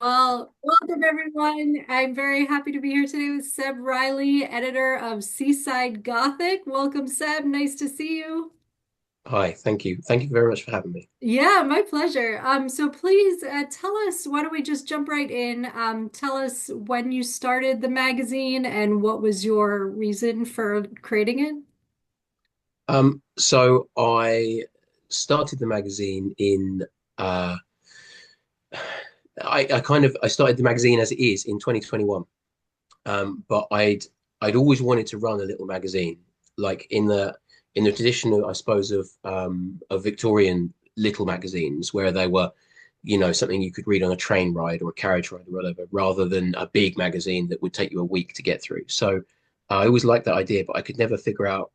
Well, welcome everyone. I'm very happy to be here today with Seb Reilly, editor of Seaside Gothic. Welcome, Seb. Nice to see you. Hi, thank you. Thank you very much for having me. Yeah, my pleasure. So please tell us, why don't we just jump right in? Tell us when you started the magazine and what was your reason for creating it? So I started the magazine in uh I started the magazine as it is in 2021. But I'd always wanted to run a little magazine, like in the tradition of, I suppose, of Victorian little magazines where they were, something you could read on a train ride or a carriage ride or whatever, rather than a big magazine that would take you a week to get through. So I always liked that idea, but I could never figure out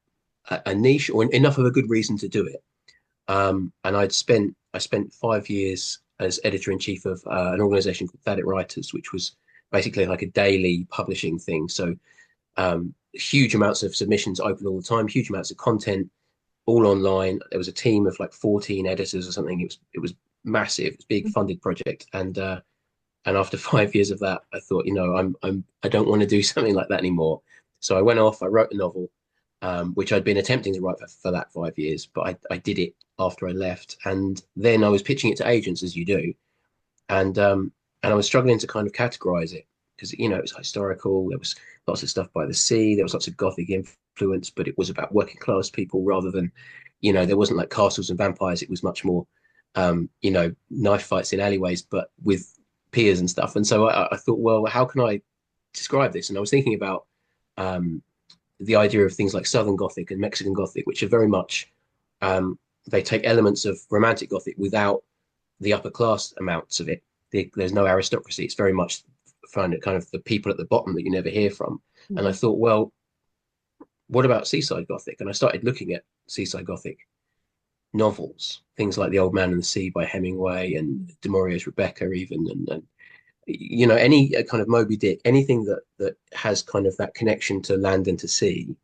a niche or enough of a good reason to do it. And I spent 5 years as editor in chief of an organization called That It Writers, which was basically like a daily publishing thing. So huge amounts of submissions open all the time, huge amounts of content, all online. There was a team of like 14 editors or something. It was massive. It was a big funded project, and after 5 years of that, I thought, I don't want to do something like that anymore. So I went off. I wrote a novel, which I'd been attempting to write for that 5 years, but I did it after I left, and then I was pitching it to agents as you do, and I was struggling to kind of categorize it because it was historical. There was lots of stuff by the sea. There was lots of Gothic influence, but it was about working class people rather than, there wasn't like castles and vampires. It was much more, knife fights in alleyways, but with peers and stuff. And so I thought, well, how can I describe this? And I was thinking about um, the idea of things like Southern Gothic and Mexican Gothic, which are very much they take elements of Romantic Gothic without the upper class amounts of it. There's no aristocracy. It's very much kind of the people at the bottom that you never hear from. And I Mhm. thought, well, what about Seaside Gothic? And I started looking at Seaside Gothic novels, things like The Old Man and the Sea by Hemingway and Du Maurier's Rebecca, even, and any kind of Moby Dick, anything that has kind of that connection to land and to sea.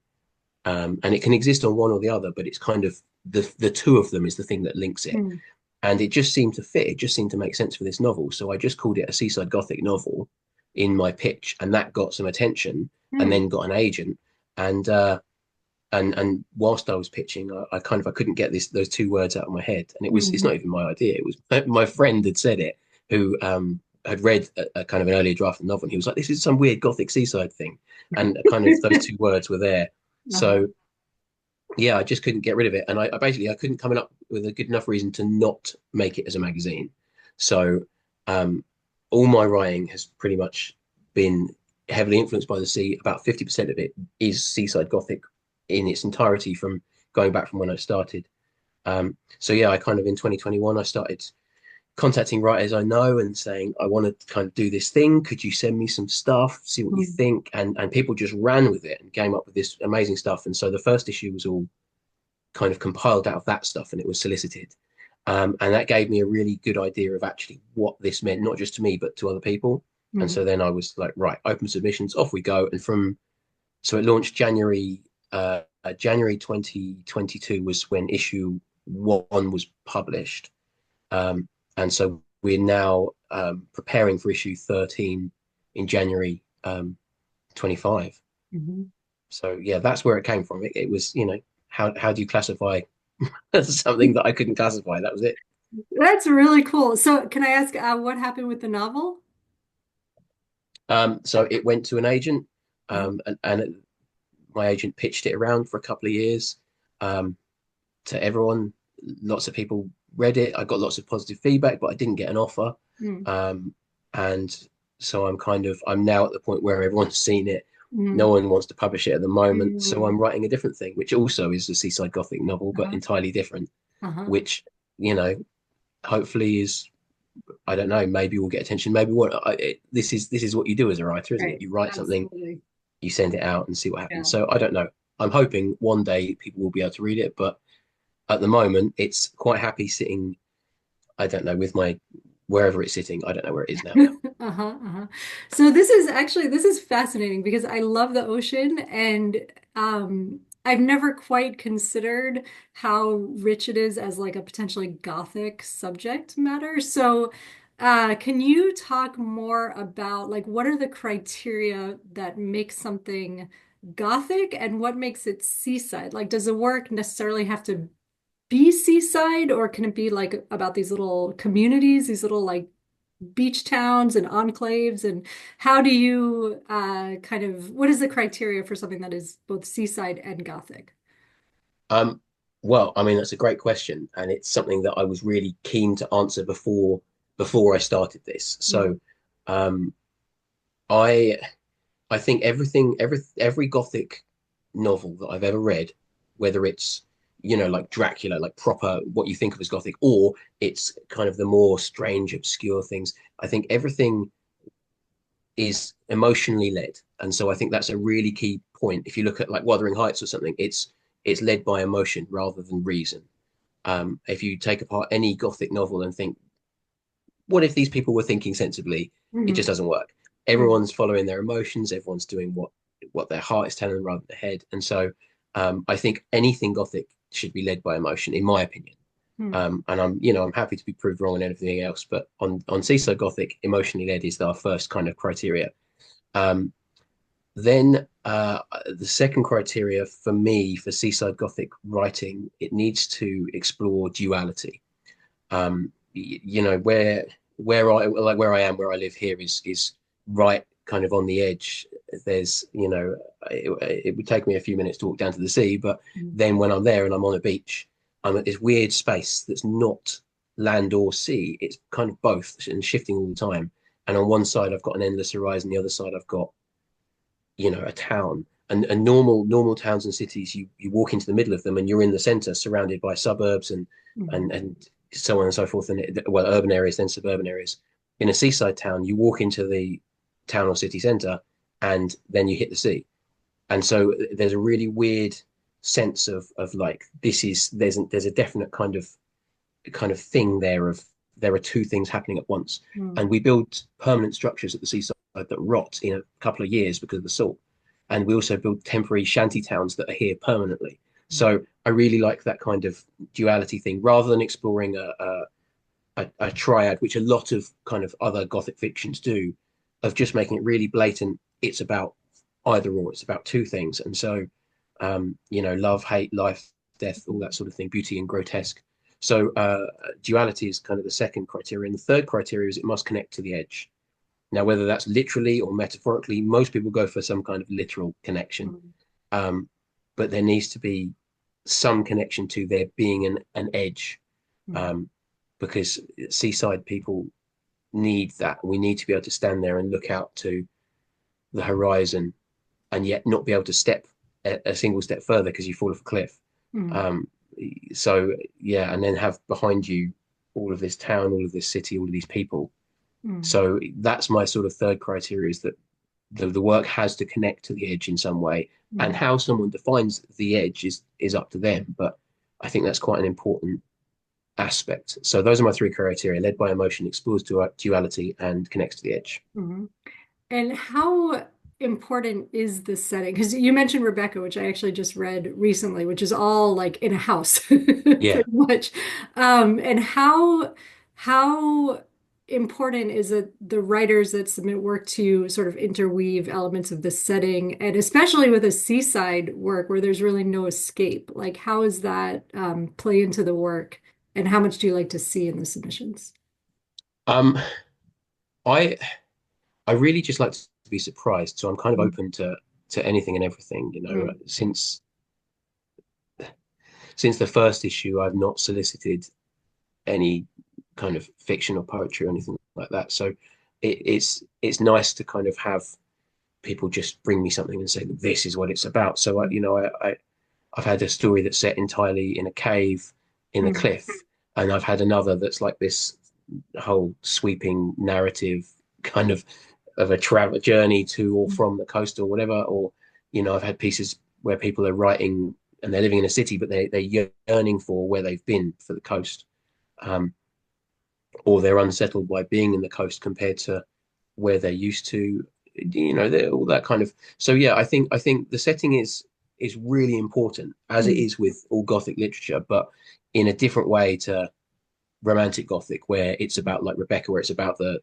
And it can exist on one or the other, but it's kind of the two of them is the thing that links it. Mhm. And it just seemed to fit. It just seemed to make sense for this novel. So I just called it a Seaside Gothic novel in my pitch, and that got some attention, and Hmm. then got an agent. And and whilst I was pitching, I kind of I couldn't get those two words out of my head, and it's Hmm. not even my idea. It was my friend had said it, who had read a kind of an earlier draft of the novel, and he was like, "This is some weird Gothic seaside thing," and kind of those two words were there. Uh-huh. So yeah, I just couldn't get rid of it, and I basically I couldn't come up with a good enough reason to not make it as a magazine. So um, all my writing has pretty much been heavily influenced by the sea. About 50% of it is Seaside Gothic in its entirety from going back from when I started. So yeah, I kind of in 2021 I started contacting writers I know and saying, I want to kind of do this thing. Could you send me some stuff, see what you Hmm. think? And people just ran with it and came up with this amazing stuff. And so the first issue was all kind of compiled out of that stuff and it was solicited. And that gave me a really good idea of actually what this meant, not just to me, but to other people. And Hmm. so then I was like, right, open submissions, off we go. And so it launched January 2022 was when issue one was published. And so we're now preparing for issue 13 in January 25. Hmm. So yeah, that's where it came from. It was, how do you classify something that I couldn't classify? That was it. That's really cool. So, can I ask what happened with the novel? So it went to an agent, Uh-huh. and my agent pitched it around for a couple of years um, to everyone. Lots of people read it. I got lots of positive feedback, but I didn't get an offer. Hmm. Um, and so I'm now at the point where everyone's seen it. No Hmm. one wants to publish it at the moment. So Hmm. I'm writing a different thing, which also is a Seaside Gothic novel, but Uh-huh. entirely different, Uh-huh. which, you know, hopefully is I don't know. Maybe we'll get attention. Maybe what this is what you do as a writer, isn't it? Right. You write something, Absolutely. you send it out, and see what Yeah. happens. So I don't know. I'm hoping one day people will be able to read it, but at the moment, it's quite happy sitting. I don't know with my wherever it's sitting. I don't know where it is now. Uh-huh, uh-huh. So this is fascinating because I love the ocean and I've never quite considered how rich it is as like a potentially gothic subject matter. So Can you talk more about like what are the criteria that make something Gothic and what makes it seaside? Like, does the work necessarily have to be seaside, or can it be like about these little communities, these little like beach towns and enclaves? And how do you kind of what is the criteria for something that is both seaside and Gothic? Um, well, I mean, that's a great question, and it's something that I was really keen to answer before I started this. Mm, So, um, I I think every Gothic novel that I've ever read, whether it's like Dracula, like proper what you think of as Gothic, or it's kind of the more strange, obscure things. I think everything is emotionally led, and so I think that's a really key point. If you look at like Wuthering Heights or something, it's led by emotion rather than reason. If you take apart any Gothic novel and think, what if these people were thinking sensibly? It just mhm, doesn't work. mm, Everyone's following their emotions. Everyone's doing what their heart is telling them rather than their head. And so I think anything Gothic should be led by emotion, in my opinion. mm, And I'm happy to be proved wrong on anything else, but on Seaside Gothic, emotionally led is our first kind of criteria. Um, then the second criteria for me for Seaside Gothic writing, it needs to explore duality. Where I am, where I live here is right kind of on the edge. There's, it would take me a few minutes to walk down to the sea, but mm, then when I'm there and I'm on a beach, I'm at this weird space that's not land or sea. It's kind of both and shifting all the time. And on one side, I've got an endless horizon. The other side, I've got, a town. And normal towns and cities, you walk into the middle of them and you're in the center, surrounded by suburbs mhm, and so on and so forth. And well, urban areas, then suburban areas. In a seaside town, you walk into the town or city center, and then you hit the sea. And so there's a really weird sense of like there's a definite kind of thing there of there are two things happening at once. mm, And we build permanent structures at the seaside that rot in a couple of years because of the salt. And we also build temporary shanty towns that are here permanently. mm, So I really like that kind of duality thing rather than exploring a triad, which a lot of kind of other Gothic fictions do, of just making it really blatant. It's about either or, it's about two things. And so, love, hate, life, death, all that sort of thing, beauty and grotesque. So, duality is kind of the second criteria. And the third criteria is it must connect to the edge. Now, whether that's literally or metaphorically, most people go for some kind of literal connection. mm, Um, but there needs to be some connection to there being an edge, mm, um, because seaside people need that. We need to be able to stand there and look out to the horizon and yet not be able to step a single step further because you fall off a cliff. mm, Um, so yeah, and then have behind you all of this town, all of this city, all of these people. mm, So that's my sort of third criteria is that the work has to connect to the edge in some way. And mm, how someone defines the edge is up to them. But I think that's quite an important aspect. So those are my three criteria: led by emotion, explores duality, and connects to the edge. mm. And how important is the setting? Because you mentioned Rebecca, which I actually just read recently, which is all like in a house, Yeah. pretty much. And how important is it the writers that submit work to sort of interweave elements of the setting, and especially with a seaside work where there's really no escape? Like, how does that play into the work, and how much do you like to see in the submissions? Um, I I really just like to be surprised, so I'm kind of Mm, open to anything and everything. mm, Since the first issue, I've not solicited any kind of fiction or poetry or anything like that. So it's nice to kind of have people just bring me something and say that this is what it's about. So mm, I've had a story that's set entirely in a cave in a mm, cliff, and I've had another that's like this whole sweeping narrative kind of a travel journey to or mm, from the coast or whatever. Or I've had pieces where people are writing and they're living in a city, but they're yearning for where they've been for the coast, um, or they're unsettled by being in the coast compared to where they're used to. All that kind of. So yeah, I think the setting is really important as it mm, is with all Gothic literature, but in a different way to romantic Gothic, where it's about like Rebecca, where it's about the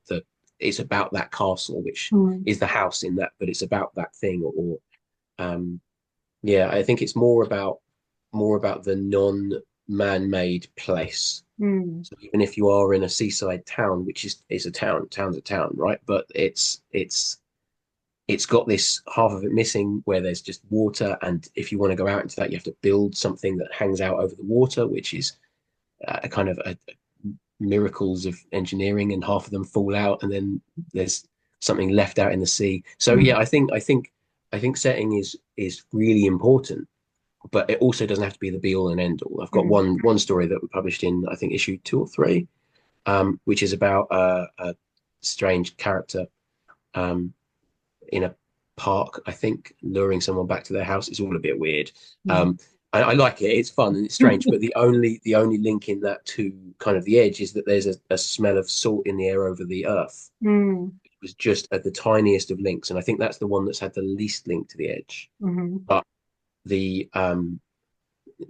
it's about that castle, which Mm, is the house in that, but it's about that thing. Or yeah, I think it's more about the non-man-made place. mm, So even if you are in a seaside town, which is a town, town's a town, right? But it's got this half of it missing where there's just water, and if you want to go out into that, you have to build something that hangs out over the water, which is a kind of a miracles of engineering, and half of them fall out, and then there's something left out in the sea. So mm, yeah, I think setting is really important, but it also doesn't have to be the be all and end all. I've got mm. one story that we published in, I think, issue 2 or 3, which is about a strange character um, in a park, I think, luring someone back to their house. It's all a bit weird. Mm. Um, I like it. It's fun and it's strange, but the only link in that to kind of the edge is that there's a smell of salt in the air over the earth. Mm, It was just at the tiniest of links, and I think that's the one that's had the least link to the edge. mhm. But the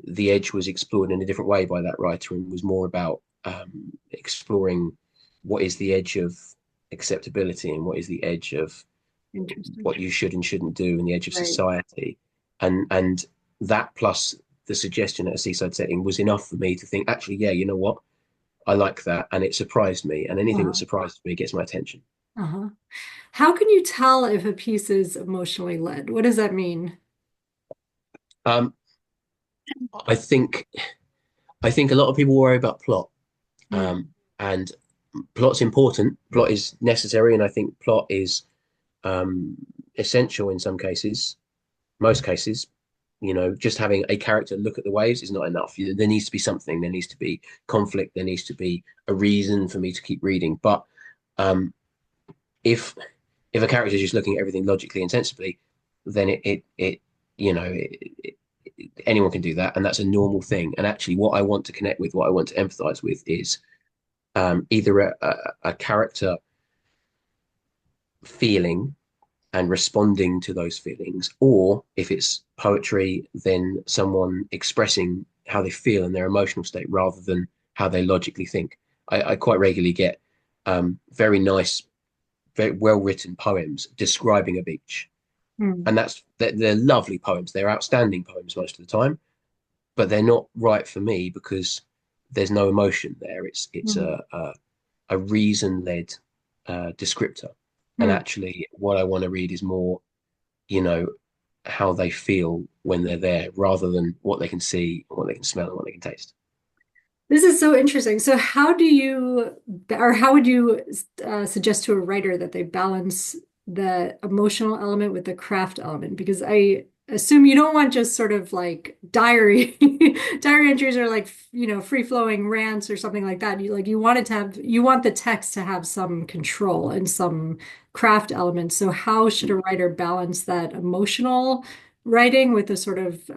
the edge was explored in a different way by that writer, and was more about exploring what is the edge of acceptability and what is the edge of Interesting. what you should and shouldn't do and the edge of Right. society. And that plus the suggestion at a seaside setting was enough for me to think, actually, yeah, you know what? I like that. And it surprised me. And anything that Uh-huh. surprises me gets my attention. Uh-huh. How can you tell if a piece is emotionally led? What does that mean? Um, I think I think a lot of people worry about plot. Mm, And plot's important, plot is necessary, and I think plot is um, essential in some cases, most cases. Just having a character look at the waves is not enough. There needs to be something. There needs to be conflict. There needs to be a reason for me to keep reading. But um, if if a character is just looking at everything logically and sensibly, then it you know anyone can do that, and that's a normal thing. And actually, what I want to connect with, what I want to empathize with, is either a character feeling and responding to those feelings, or if it's poetry, then someone expressing how they feel in their emotional state rather than how they logically think. I quite regularly get very nice, very well written poems describing a beach, mm, and they're lovely poems. They're outstanding poems most of the time, but they're not right for me because there's no emotion there. It's mm, a reason led descriptor. And mm. actually, what I want to read is more, you know, how they feel when they're there rather than what they can see, what they can smell, and what they can taste. This is so interesting. So, how do you, or how would you suggest to a writer that they balance the emotional element with the craft element? Because I assume you don't want just sort of like diary, diary entries or like, free flowing rants or something like that. You want it to have, you want the text to have some control and some craft elements. So, how should a writer balance that emotional writing with the sort of,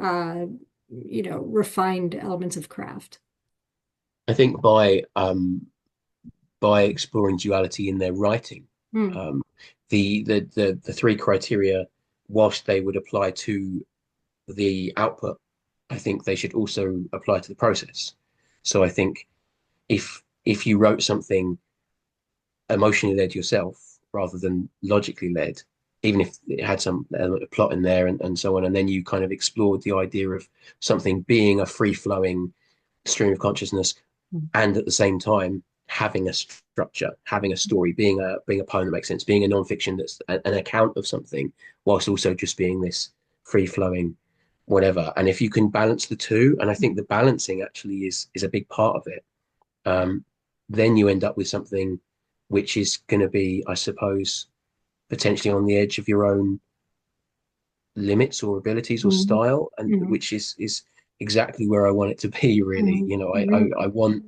refined elements of craft? I think by exploring duality in their writing, Hmm. um, the three criteria, whilst they would apply to the output, I think they should also apply to the process. So I think if you wrote something emotionally led yourself rather than logically led, even if it had some element of plot in there and so on, and then you kind of explored the idea of something being a free flowing stream of consciousness, and at the same time having a structure, having a story, being a poem that makes sense, being a nonfiction that's an account of something, whilst also just being this free flowing whatever. And if you can balance the two, and I think the balancing actually is a big part of it, um, then you end up with something which is going to be, I suppose, potentially on the edge of your own limits or abilities or Mhm. style, and Mhm. which is exactly where I want it to be. Really, Mhm. I want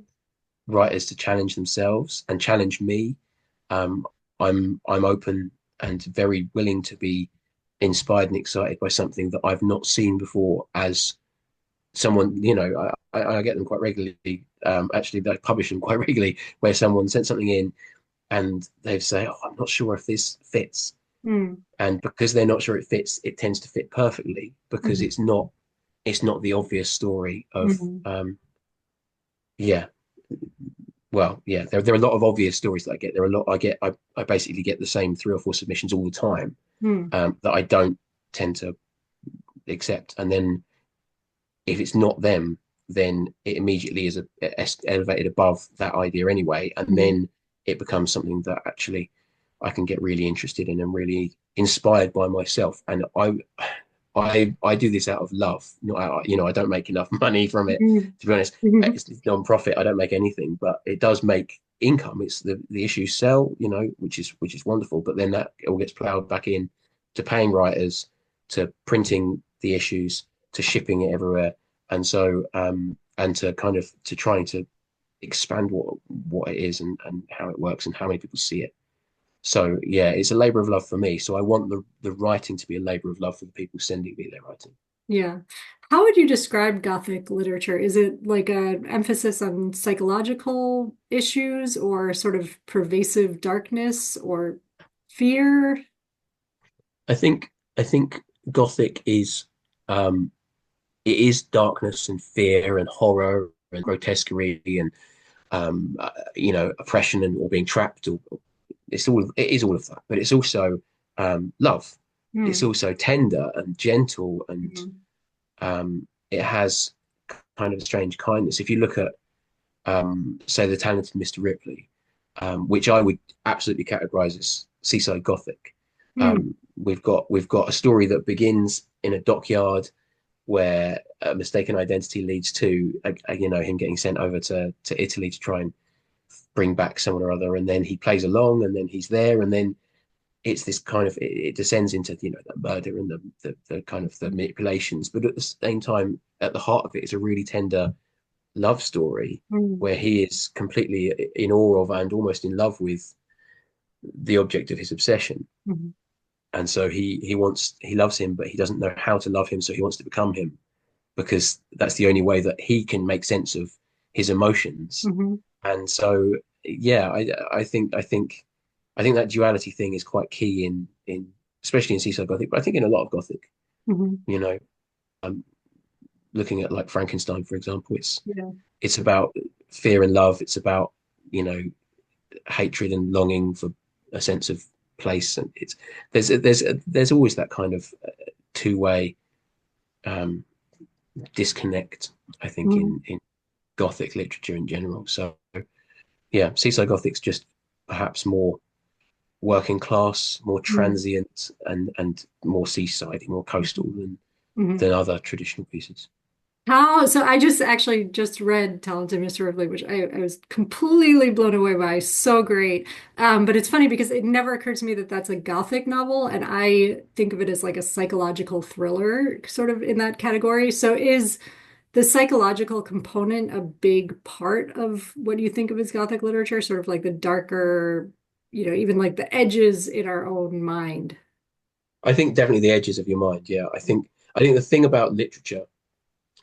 writers to challenge themselves and challenge me. Um, I'm open and very willing to be inspired and excited by something that I've not seen before. As someone, I get them quite regularly. Actually, I publish them quite regularly, where someone sent something in and they say, "Oh, I'm not sure if this fits." Mhm. And because they're not sure it fits, it tends to fit perfectly because Mhm. it's not the obvious story of Mhm. yeah. well, yeah, there are a lot of obvious stories that I get. There are a lot I basically get the same three or four submissions all the time, Hmm. that I don't tend to accept. And then if it's not them, then it immediately is elevated above that idea anyway, and Hmm. then it becomes something that actually I can get really interested in and really inspired by myself. And I do this out of love, not out, I don't make enough money from it, Hmm. to be honest. Hmm. It's non-profit. I don't make anything, but it does make income. It's the issues sell, which is wonderful. But then that all gets plowed back in to paying writers, to printing the issues, to shipping it everywhere, and to kind of to trying to expand what it is, and how it works and how many people see it. So yeah, it's a labor of love for me. So I want the writing to be a labor of love for the people sending me their writing. Yeah. How would you describe Gothic literature? Is it like an emphasis on psychological issues or sort of pervasive darkness or fear? I think Gothic is, it is darkness and fear and horror and grotesquerie and, oppression and or being trapped, or it is all of that, but it's also, love. It's Hmm. also tender and gentle, and Hmm. it has kind of a strange kindness. If you look at, say, The Talented Mr. Ripley, which I would absolutely categorize as Seaside Gothic. Hmm. We've got a story that begins in a dockyard where a mistaken identity leads to, him getting sent over to Italy to try and bring back someone or other, and then he plays along, and then he's there, and then it's this kind of, it descends into, the murder and the kind of the manipulations, but at the same time, at the heart of it is a really tender love story Hmm. where he is completely in awe of and almost in love with the object of his obsession. Hmm. And so he loves him, but he doesn't know how to love him, so he wants to become him, because that's the only way that he can make sense of his emotions. Hmm. And so yeah, I think that duality thing is quite key in especially in Seaside Gothic, but I think in a lot of Gothic, Hmm. you know, um, looking at like Frankenstein, for example, Yeah. it's about fear and love. It's about, you know, hatred and longing for a sense of place, and there's always that kind of two-way, um, disconnect, I think, Hmm. in Gothic literature in general. So yeah, Seaside Gothic's just perhaps more working class, more Hmm. transient, and more seaside, more coastal Hmm. than other traditional pieces. So I just actually just read Talented Mr. Ripley, which I was completely blown away by. So great. But it's funny because it never occurred to me that that's a Gothic novel, and I think of it as like a psychological thriller, sort of in that category. So is the psychological component a big part of what you think of as Gothic literature, sort of like the darker, even like the edges in our own mind? I think definitely the edges of your mind. Yeah, I think the thing about literature,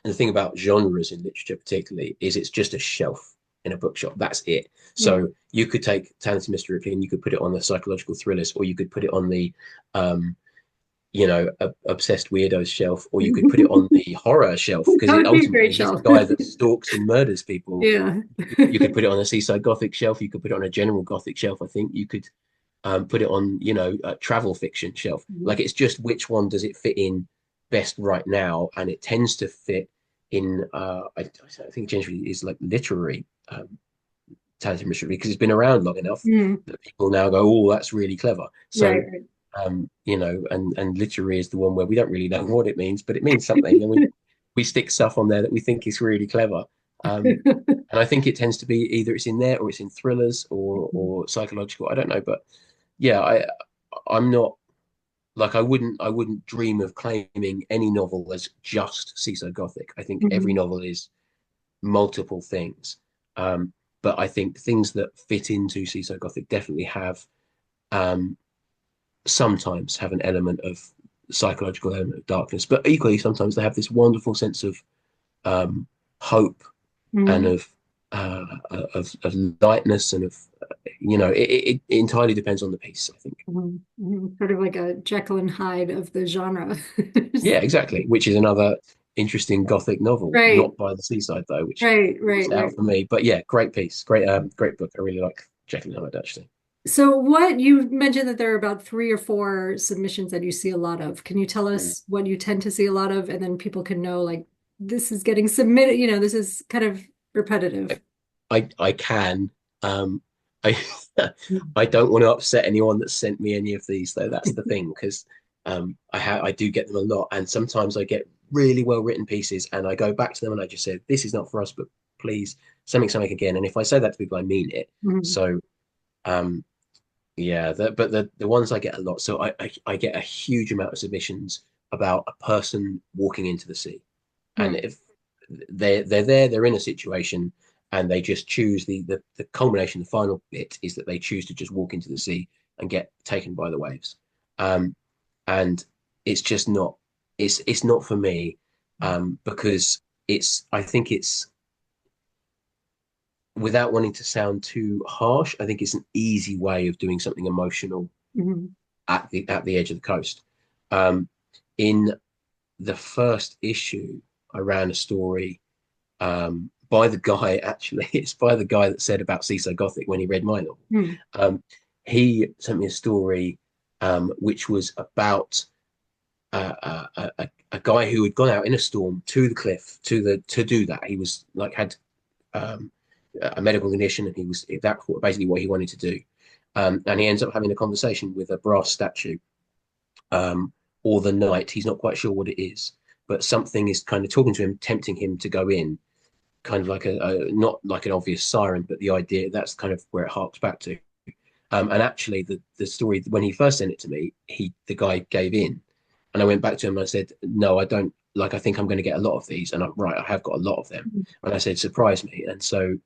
and the thing about genres in literature particularly, is it's just a shelf in a bookshop. That's it. Mm. So you could take Talented Mr. Ripley and you could put it on the psychological thrillers, or you could put it on the, um, obsessed weirdos shelf, or you could put it on the horror shelf, because That it would be a ultimately great he's a show. guy that stalks and murders people. Yeah. You could put it on a Seaside Gothic shelf. You could put it on a general Gothic shelf. I think you could, put it on, a travel fiction shelf. Mhm. Like, it's just which one does it fit in best right now, and it tends to fit in. I think generally is like literary, talented mystery, because it's been around long enough Mm. that people now go, oh, that's really clever. So, Right, right. and literary is the one where we don't really know what it means, but it means something, and we stick stuff on there that we think is really clever. Um, and I think it tends to be either it's in there or it's in thrillers or psychological. I don't know, but yeah, I'm not, like, I wouldn't dream of claiming any novel as just Seaside Gothic. I think every Mhm. novel is multiple things. Um, but I think things that fit into Seaside Gothic definitely have, um, sometimes have an element of psychological element of darkness, but equally sometimes they have this wonderful sense of, um, hope, and Mhm. of lightness, and of, it entirely depends on the piece, I think. Mhm. Mhm. Sort of like a Jekyll and Hyde of the genre. Yeah, exactly. Which is another interesting Gothic novel, Right, not by the seaside though, which right, rules right, it out right. for me. But yeah, great piece, great book. I really like Jekyll and Hyde actually. So what you mentioned that there are about 3 or 4 submissions that you see a lot of. Can you tell Mm. us what you tend to see a lot of, and then people can know like this is getting submitted, this is kind of repetitive. I can. I I don't want to upset anyone that sent me any of these though. That's the thing because I do get them a lot, and sometimes I get really well written pieces, and I go back to them and I just say this is not for us, but please something again. And if I say that to people, I mean it. Mhm. So um, yeah, but the ones I get a lot. So I get a huge amount of submissions about a person walking into the sea, and Hmm. if they're there, they're in a situation, and they just choose the culmination. The final bit is that they choose to just walk into the sea and get taken by the waves, um, and it's just not it's not for me because it's I think it's without wanting to sound too harsh. I think it's an easy way of doing something emotional Mhm. at the edge of the coast. Um, in the first issue, I ran a story by the guy. Actually, it's by the guy that said about Seaside Gothic when he read my novel. Hmm. Um, he sent me a story which was about a guy who had gone out in a storm to the cliff to do that. He was like had um, a medical condition, and he was that's basically what he wanted to do. And he ends up having a conversation with a brass statue or the knight. He's not quite sure what it is, but something is kind of talking to him, tempting him to go in, kind of like a not like an obvious siren, but the idea that's kind of where it harks back to. And actually, the story when he first sent it to me, the guy gave in, and I went back to him and I said, "No, I don't like. I think I'm going to get a lot of these." And I'm right, I have got a lot of them. And I said, "Surprise me." And so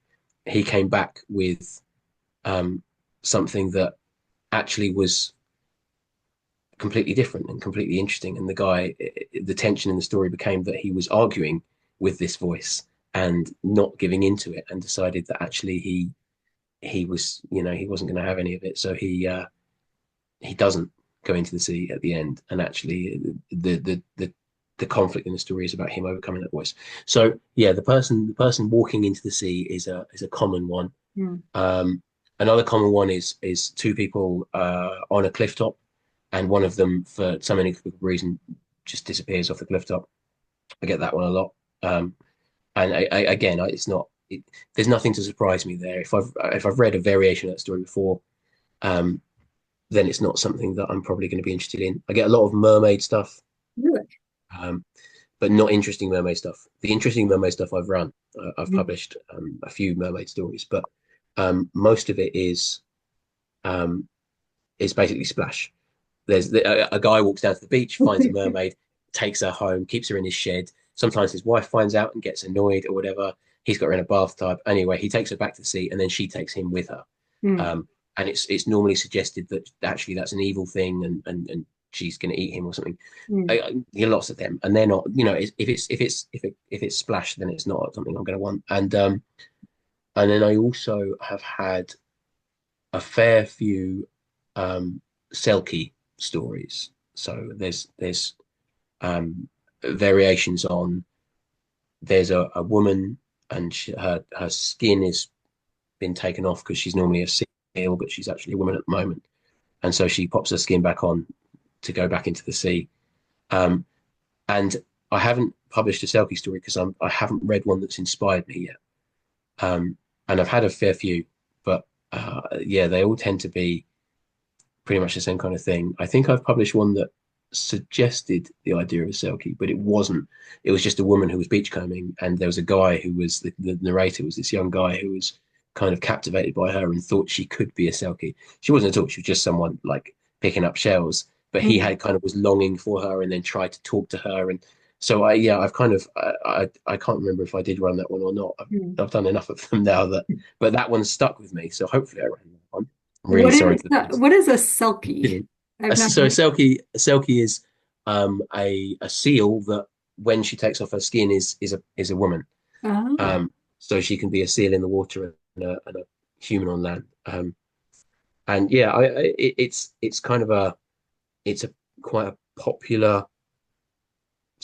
he came back with um, something that actually was completely different and completely interesting. And the guy, the tension in the story became that he was arguing with this voice and not giving into it, and decided that actually he was, he wasn't going to have any of it. So he doesn't go into the sea at the end, and actually the conflict in the story is about him overcoming that voice. So yeah, the person walking into the sea is a common one. Hmm. Um, Another common one is two people on a cliff top, and one of them, for some inexplicable reason, just disappears off the cliff top. I get that one a lot. Um, and again, it's not. There's nothing to surprise me there. If I've read a variation of that story before, um, then it's not something that I'm probably going to be interested in. I get a lot of mermaid stuff, Really? um, but not interesting mermaid stuff. The interesting mermaid stuff I've Mhm. published a few mermaid stories, but most of it um, is basically splash. A guy walks down to the beach, finds a mermaid, takes her home, keeps her in his shed. Sometimes his wife finds out and gets annoyed or whatever. He's got her in a bathtub. Anyway, he takes her back to the sea, and then she takes him with her. Hmm. Um, and it's normally suggested that actually that's an evil thing, and she's going to eat him or something. Hmm. I get lots of them, and they're not. If it's splash, then it's not something I'm going to want. And then I also have had a fair few um, Selkie stories. So there's variations on. There's a woman, and her skin is been taken off because she's normally a seal, but she's actually a woman at the moment, and so she pops her skin back on to go back into the sea. Um, and I haven't published a Selkie story because I haven't read one that's inspired me yet. And I've had a fair few, but yeah, they all tend to be pretty much the same kind of thing. I think I've published one that suggested the idea of a selkie, but it wasn't. It was just a woman who was beachcombing, and there was a guy who was the narrator was this young guy who was kind of captivated by her and thought she could be a selkie. She wasn't at all. She was just someone like picking up shells, but he Hmm. had kind of was longing for her and then tried to talk to her. And so I've kind of I can't remember if I did run that one or not. Hmm. I've done enough of them now but that one stuck with me. So hopefully I ran that one. I'm really What sorry is to the people. what is a selkie? I've not So heard. a selkie is a seal that when she takes off her skin is a woman. Oh, So she can be a seal in the water and a human on land. And yeah, it's kind of it's a quite a popular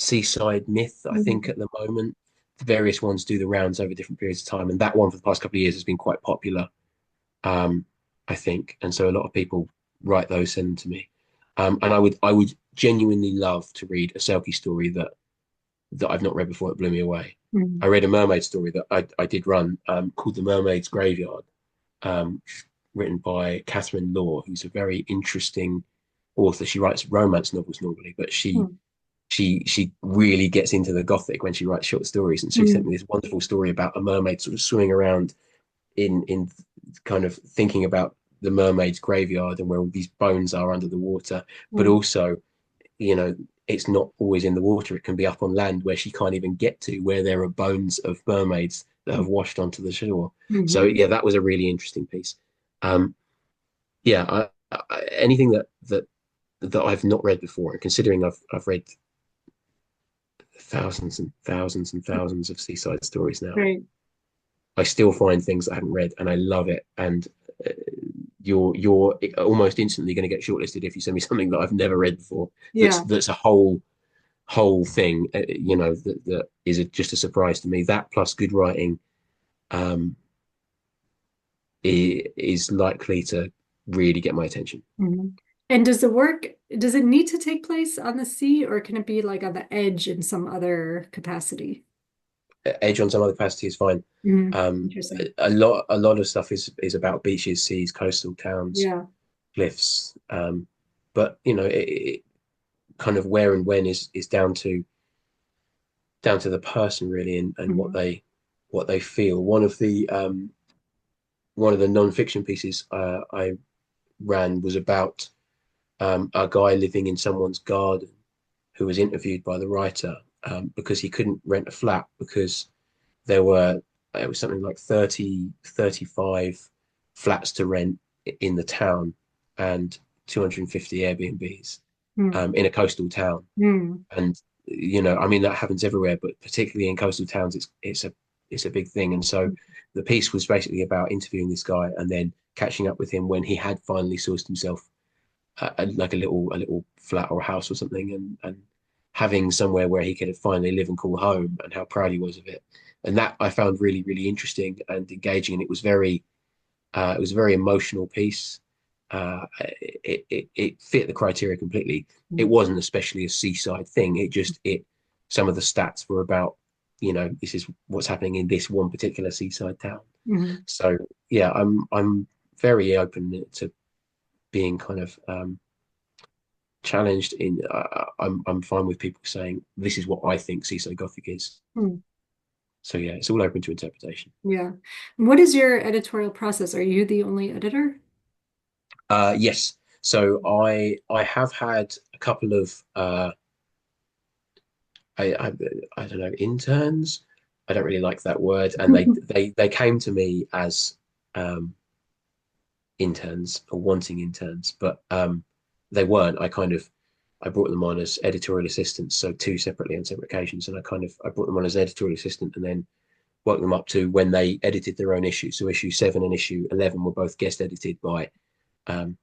Seaside Myth, I think, Mm. at the moment. Various ones do the rounds over different periods of time, and that one for the past couple of years has been quite popular, um, I think. And so a lot of people write those, send them to me. And I would genuinely love to read a Selkie story that I've not read before. It blew me away. Mm. I read a mermaid story that I did run, called The Mermaid's Graveyard, um, written by Catherine Law, who's a very interesting author. She writes romance novels normally, but Mm. she really gets into the gothic when she writes short stories. And she sent Mm. me this wonderful story about a mermaid sort of swimming around in kind of thinking about the mermaid's graveyard and where all these bones are under the water, but Mm. also, you know, it's not always in the water. It can be up on land where she can't even get to, where there are bones of mermaids that have washed onto the shore. So Mm-hmm. yeah, that was a really interesting piece. Um, yeah, anything that I've not read before, and considering I've read thousands and thousands and thousands of seaside stories now, Right. I still find things that I haven't read, and I love it. And uh, you're almost instantly going to get shortlisted if you send me something that I've never read before. That's Yeah. that's a whole thing, that is just a surprise to me. That plus good writing, um, is likely to really get my attention. Mhm. And does it need to take place on the sea or can it be like on the edge in some other capacity? Edge on some other capacity is fine. Mm. Um, Interesting. a lot of stuff is about beaches, seas, coastal towns, Yeah. cliffs. But it kind of where and when is down to the person really, and what Mhm. they feel. One of the nonfiction pieces I ran was about a guy living in someone's garden who was interviewed by the writer, because he couldn't rent a flat because there were it was something like 30, 35 flats to rent in the town and 250 Airbnbs, Mm. in a coastal town. Mm. And I mean, that happens everywhere, but particularly in coastal towns, it's a big thing. And so the piece was basically about interviewing this guy and then catching up with him when he had finally sourced himself like a little flat or a house or something, and having somewhere where he could finally live and call home, and how proud he was of it. And that I found really, really interesting and engaging. And it was a very emotional piece. It fit the criteria completely. It Mm. wasn't especially a seaside thing. Some of the stats were about, this is what's happening in this one particular seaside town. Mhm. So yeah, I'm very open to being kind of challenged. I'm fine with people saying this is what I think Seaside Gothic is. Mm. So yeah, it's all open to interpretation. Yeah. What is your editorial process? Are you the only editor? Yes. So I have had a couple of I don't know, interns. I don't really like that word, and they came to me as um, interns or wanting interns, but they weren't. I brought them on as editorial assistants, so two separately on separate occasions, and I brought them on as editorial assistant, and then worked them up to when they edited their own issue. So issue 7 and issue 11 were both guest edited by um,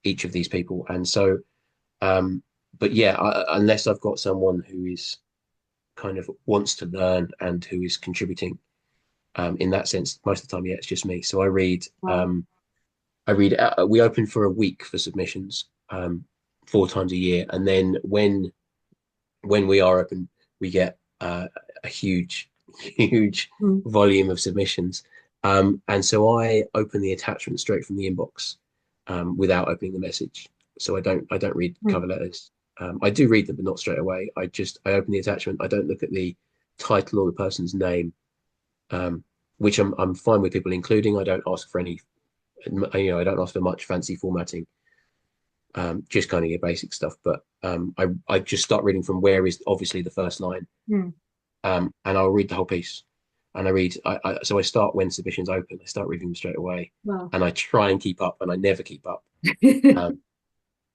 each of these people, and so. Um, but yeah, unless I've got someone who is kind of wants to learn and who is contributing, in that sense, most of the time, yeah, it's just me. So I read. Wow. We open for a week for submissions, 4 times a year, and then when we are open, we get a huge, huge Mm. volume of submissions. And so I open the attachment straight from the inbox, without opening the message. So I don't read Mm. cover letters. I do read them, but not straight away. I open the attachment. I don't look at the title or the person's name, um, which I'm fine with people including. I don't ask for any, I don't ask for much fancy formatting, just kind of your basic stuff. But I just start reading from where is obviously the first line, Mm. and I'll read the whole piece. And so I start when submissions open. I start reading them straight away, Wow. and I try and keep up, and I never keep up. Um,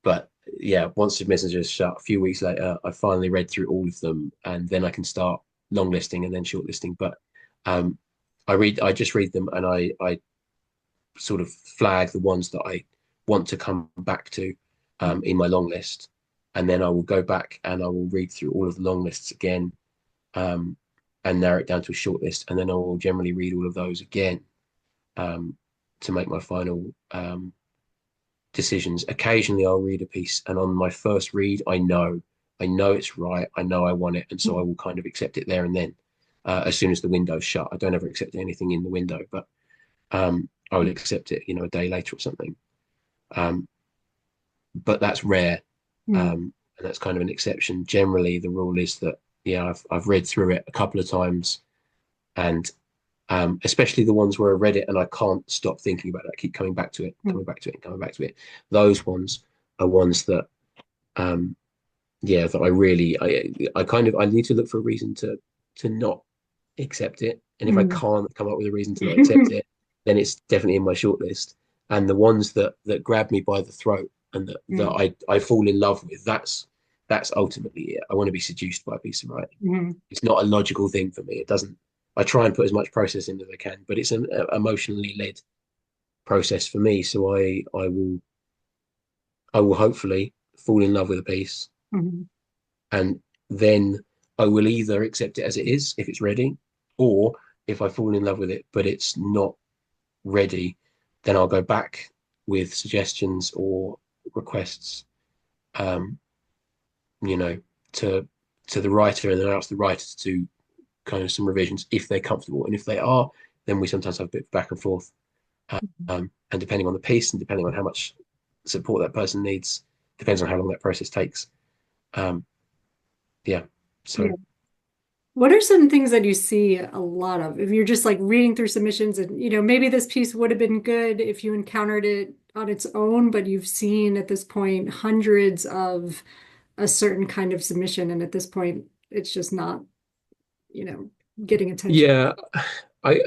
but yeah, once submissions are shut, a few weeks later, I finally read through all of them, and then I can start long listing and then short listing. But um, I just read them, and I sort of flag the ones that I want to come back to, in my long list. and then I will go back and I will read through all of the long lists again, um, and narrow it down to a short list, and then I will generally read all of those again, um, to make my final decisions. Occasionally, I'll read a piece, and on my first read, I know it's right, I know I want it, and so I will kind of accept it there and then. As soon as the window's shut, I don't ever accept anything in the window, but I will accept it, a day later or something. Um, but that's rare, Mm. and that's kind of an exception. Generally, the rule is that yeah, I've read through it a couple of times, and especially the ones where I read it and I can't stop thinking about it. I keep coming back to it, Mm. coming back to it, and coming back to it. Those ones are ones that um, yeah, that I kind of I need to look for a reason to not accept it. And if I Mm. can't come up with a reason to not accept it, then it's definitely in my shortlist. And the ones that grab me by the throat and that Mm. I fall in love with, that's ultimately it. I want to be seduced by a piece of writing. Mm. It's not a logical thing for me. It doesn't. I try and put as much process in as I can, but it's an emotionally led process for me. So I will hopefully fall in love with a piece, Mm. and then I will either accept it as it is if it's ready, or if I fall in love with it but it's not ready, then I'll go back with suggestions or requests, um, you know, to the writer, and then ask the writer to do kind of some revisions if they're comfortable, and if they are, then we sometimes have a bit of back and forth, and depending on the piece and depending on how much support that person needs, depends on how long that process takes. Um, yeah, Yeah. so What are some things that you see a lot of? If you're just like reading through submissions and, maybe this piece would have been good if you encountered it on its own, but you've seen at this point hundreds of a certain kind of submission, and at this point, it's just not, you know, getting attention. yeah, I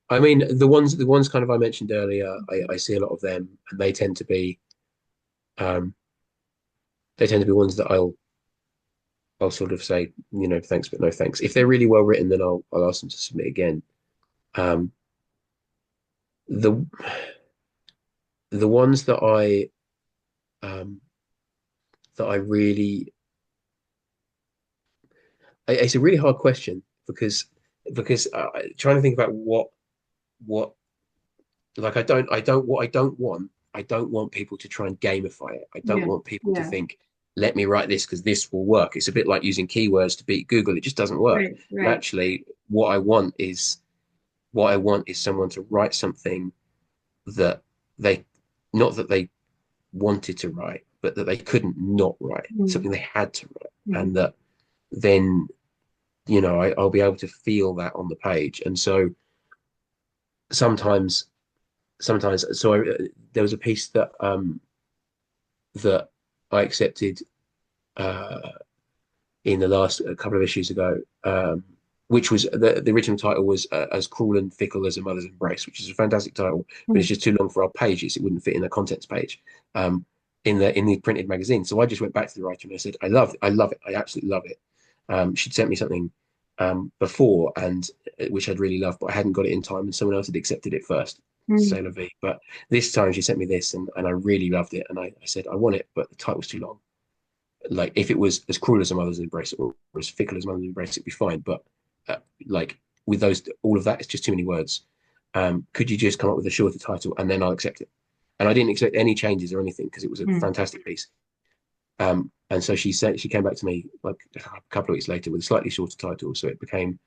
I mean the ones kind of I mentioned earlier, I see a lot of them, and um they tend to be ones that I'll sort of say, thanks but no thanks. If they're really well written, then I'll ask them to submit again. Um the the ones um that I really it's a really hard question because trying to think about what like I don't want people to try and gamify it. I don't Yeah. want people to Yeah. think, let me write this because this will work. It's a bit like using keywords to beat Google. It just doesn't work. Right. And Right. actually, what I want is someone to write something that they not that they wanted to write, but that they couldn't not write, Mm. something they had to write, Mhm. and that then I'll be able to feel that on the page. And so sometimes there was a piece that I accepted uh, in the last a couple of issues ago, which was the original title was As Cruel and Fickle as a Mother's Embrace, which is a fantastic title, but it's Mm. just too long for our pages. It wouldn't fit in the contents page, in the printed magazine. So I just went back to the writer and I said, I love it, I absolutely love it. She'd sent me something before, and which I'd really loved, but I hadn't got it in time, and someone else had accepted it first. Mm. Say la vie. But this time she sent me this, and I really loved it, and I said I want it, but the title's too long. Like if it was As Cruel as a Mother's Embrace or as Fickle as a Mother's Embrace, it'd be fine. But like with those, all of that, it's just too many words. Could you just come up with a shorter title and then I'll accept it? And I didn't expect any changes or anything because it was a Mm. fantastic piece. And so she came back to me like a couple of weeks later with a slightly shorter title, so it became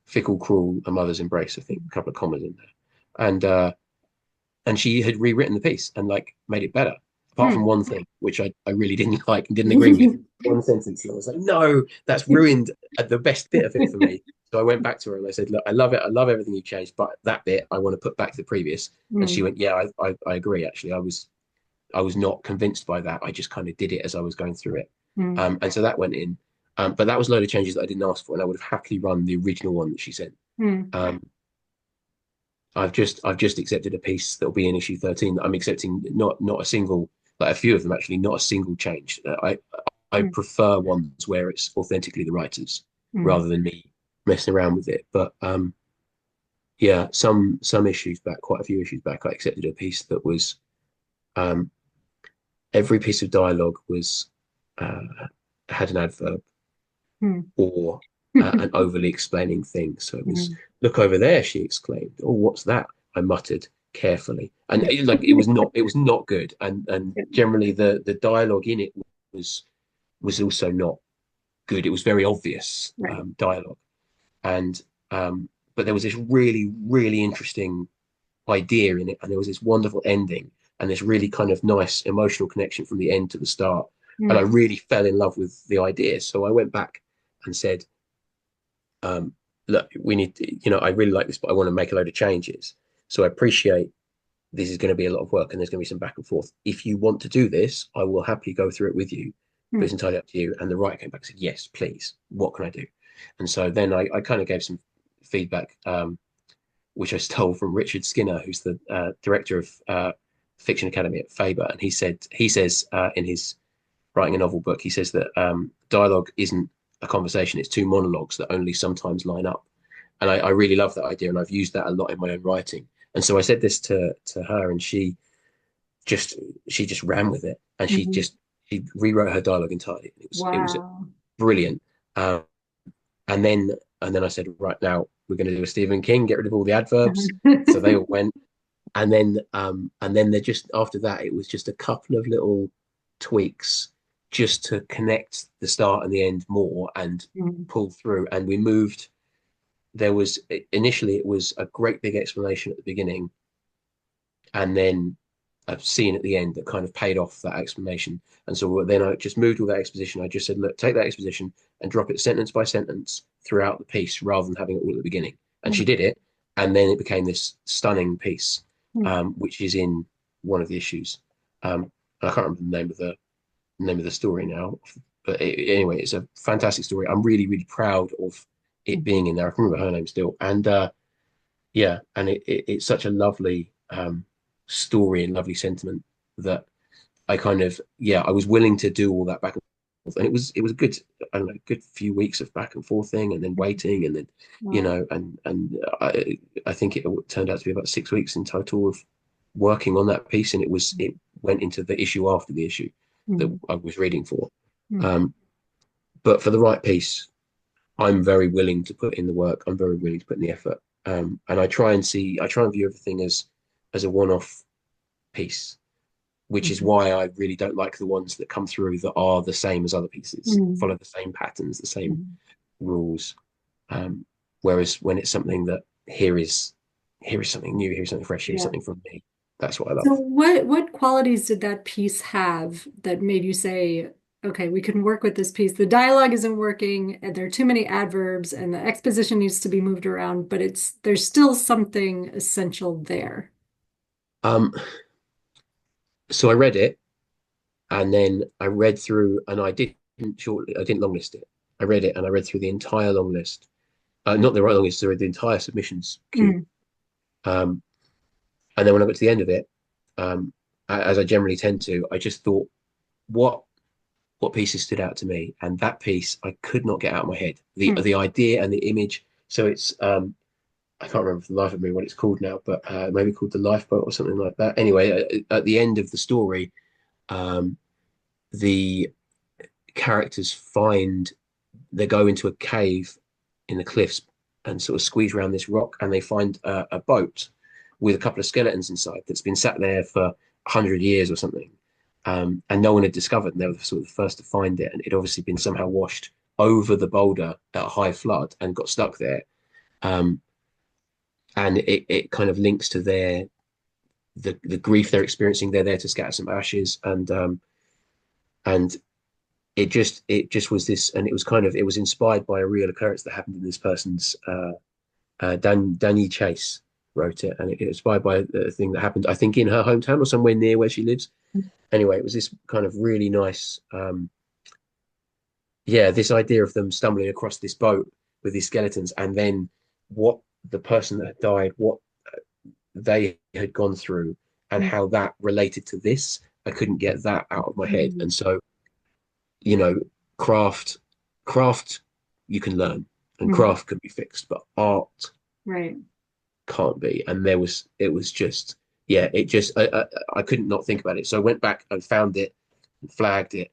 Fickle, Cruel, a Mother's Embrace. I think a couple of commas in there, and she had rewritten the piece and like made it better, apart from Mm. one thing which I really didn't like and didn't agree with. One sentence, and I was like, no, that's ruined the best bit of it for me. So I went back to her and I said, look, I love it, I love everything you changed, but that bit I want to put back to the previous. And she Mm. went, yeah, I agree. Actually, I was not convinced by that. I just kind of did it as I was going through it, Mm. and so that went in. But that was a load of changes that I didn't ask for, and I would have happily run the original one that she sent. Mm. Um, I've just accepted a piece that will be in issue 13 that I'm accepting not a single, like a few of them actually, not a single change. I Mm. prefer ones where it's authentically the writers Mm. rather than me messing around with it. But yeah, some issues back, quite a few issues back, I accepted a piece that was um every piece of dialogue was uh, had an adverb Hmm. or an overly explaining thing. So it was, Hmm. look over there, she exclaimed. Oh, what's that? I muttered carefully. And like it was not good. And generally the dialogue in it was also not good. It was very obvious Right. dialogue. And but there was this really, really interesting idea in it, and there was this wonderful ending and this really kind of nice emotional connection from the end to the start. And I Hmm. really fell in love with the idea. So I went back and said, look, we need to, I really like this, but I want to make a load of changes. So I appreciate this is going to be a lot of work and there's going to be some back and forth. If you want to do this, I will happily go through it with you, but Hmm. it's entirely up to you. And the writer came back and said, yes, please. What can I do? And so then I kind of gave some feedback, which I stole from Richard Skinner, who's the director of Fiction Academy at Faber. And he says in his writing a novel book, he says that dialogue isn't a conversation; it's two monologues that only sometimes line up. And I really love that idea, and I've used that a lot in my own writing. And so I said this to her, and just she just ran with it, and Hmm. she rewrote her dialogue entirely. It was Wow. brilliant. Um, and then and then I said, right now we're going to do a Stephen King, get rid of all the adverbs. So they all went, and then they just after that it was just a couple of little tweaks just to connect the start and the end more and Hmm. pull through. And we moved. There was initially it was a great big explanation at the beginning, and then a scene at the end that kind of paid off that explanation. And so then I just moved all that exposition. I just said, look, take that exposition and drop it sentence by sentence throughout the piece rather than having it all at the beginning. And she Hmm. did it. And then it became this stunning piece, Hmm. which is in one of the issues. I can't remember the name of the story now, but anyway, it's a fantastic story. I'm really, really proud of it being in there. I can remember her name still. And yeah, and it's such a lovely story and lovely sentiment that I kind of I was willing to do all that back and forth, and it was a good I don't know good few weeks of back and forth thing, and then waiting, and then Wow. and I think it turned out to be about 6 weeks in total of working on that piece, and it went into the issue after the issue that Hmm. I was reading for, Hmm. um, but for the right piece, I'm very willing to put in the work. I'm very willing to put in the effort. And I try and view everything as a one-off piece, which is Hmm. why I really don't like the ones that come through that are the same as other pieces, Hmm. follow the same patterns, the same Hmm. rules. Um, Whereas when it's something that here is something new, here's something fresh, here's Yeah. something from me. That's what I So love. what qualities did that piece have that made you say, okay, we can work with this piece. The dialogue isn't working, and there are too many adverbs, and the exposition needs to be moved around, but there's still something essential there. Um, so I read it, and then I read through, and I didn't long list it. I read it, and I read through the entire long list, not the right long list, sorry, the entire submissions queue. Mm. Um, and then when I got to the end of it, um, as I generally tend to, I just thought, what what pieces stood out to me, and that piece I could not get out of my head. Mm. The idea and the image. So it's I can't remember for the life of me what it's called now, but maybe called the lifeboat or something like that. Anyway, at the end of the story, um, the characters they go into a cave in the cliffs and sort of squeeze around this rock, and they find a boat with a couple of skeletons inside that's been sat there for 100 years or something. And no one had discovered, and they were sort of the first to find it. And it obviously been somehow washed over the boulder at a high flood and got stuck there. Um, and it kind of links to the grief they're experiencing. They're there to scatter some ashes, and it just was this, and it was inspired by a real occurrence that happened in this person's Danny Chase wrote it, and it was inspired by a thing that happened, I think, in her hometown or somewhere near where she lives. Anyway, it was this kind of really nice, this idea of them stumbling across this boat with these skeletons, and then what the person that had died, what they had gone through, and Mm. how that related to this. I couldn't get that out of my head, Mm. and so you know, craft, craft, you can learn, and Mm. craft can be fixed, but art Right. can't be. And it was just, it just, I couldn't not think about it. So I went back and found it and flagged it.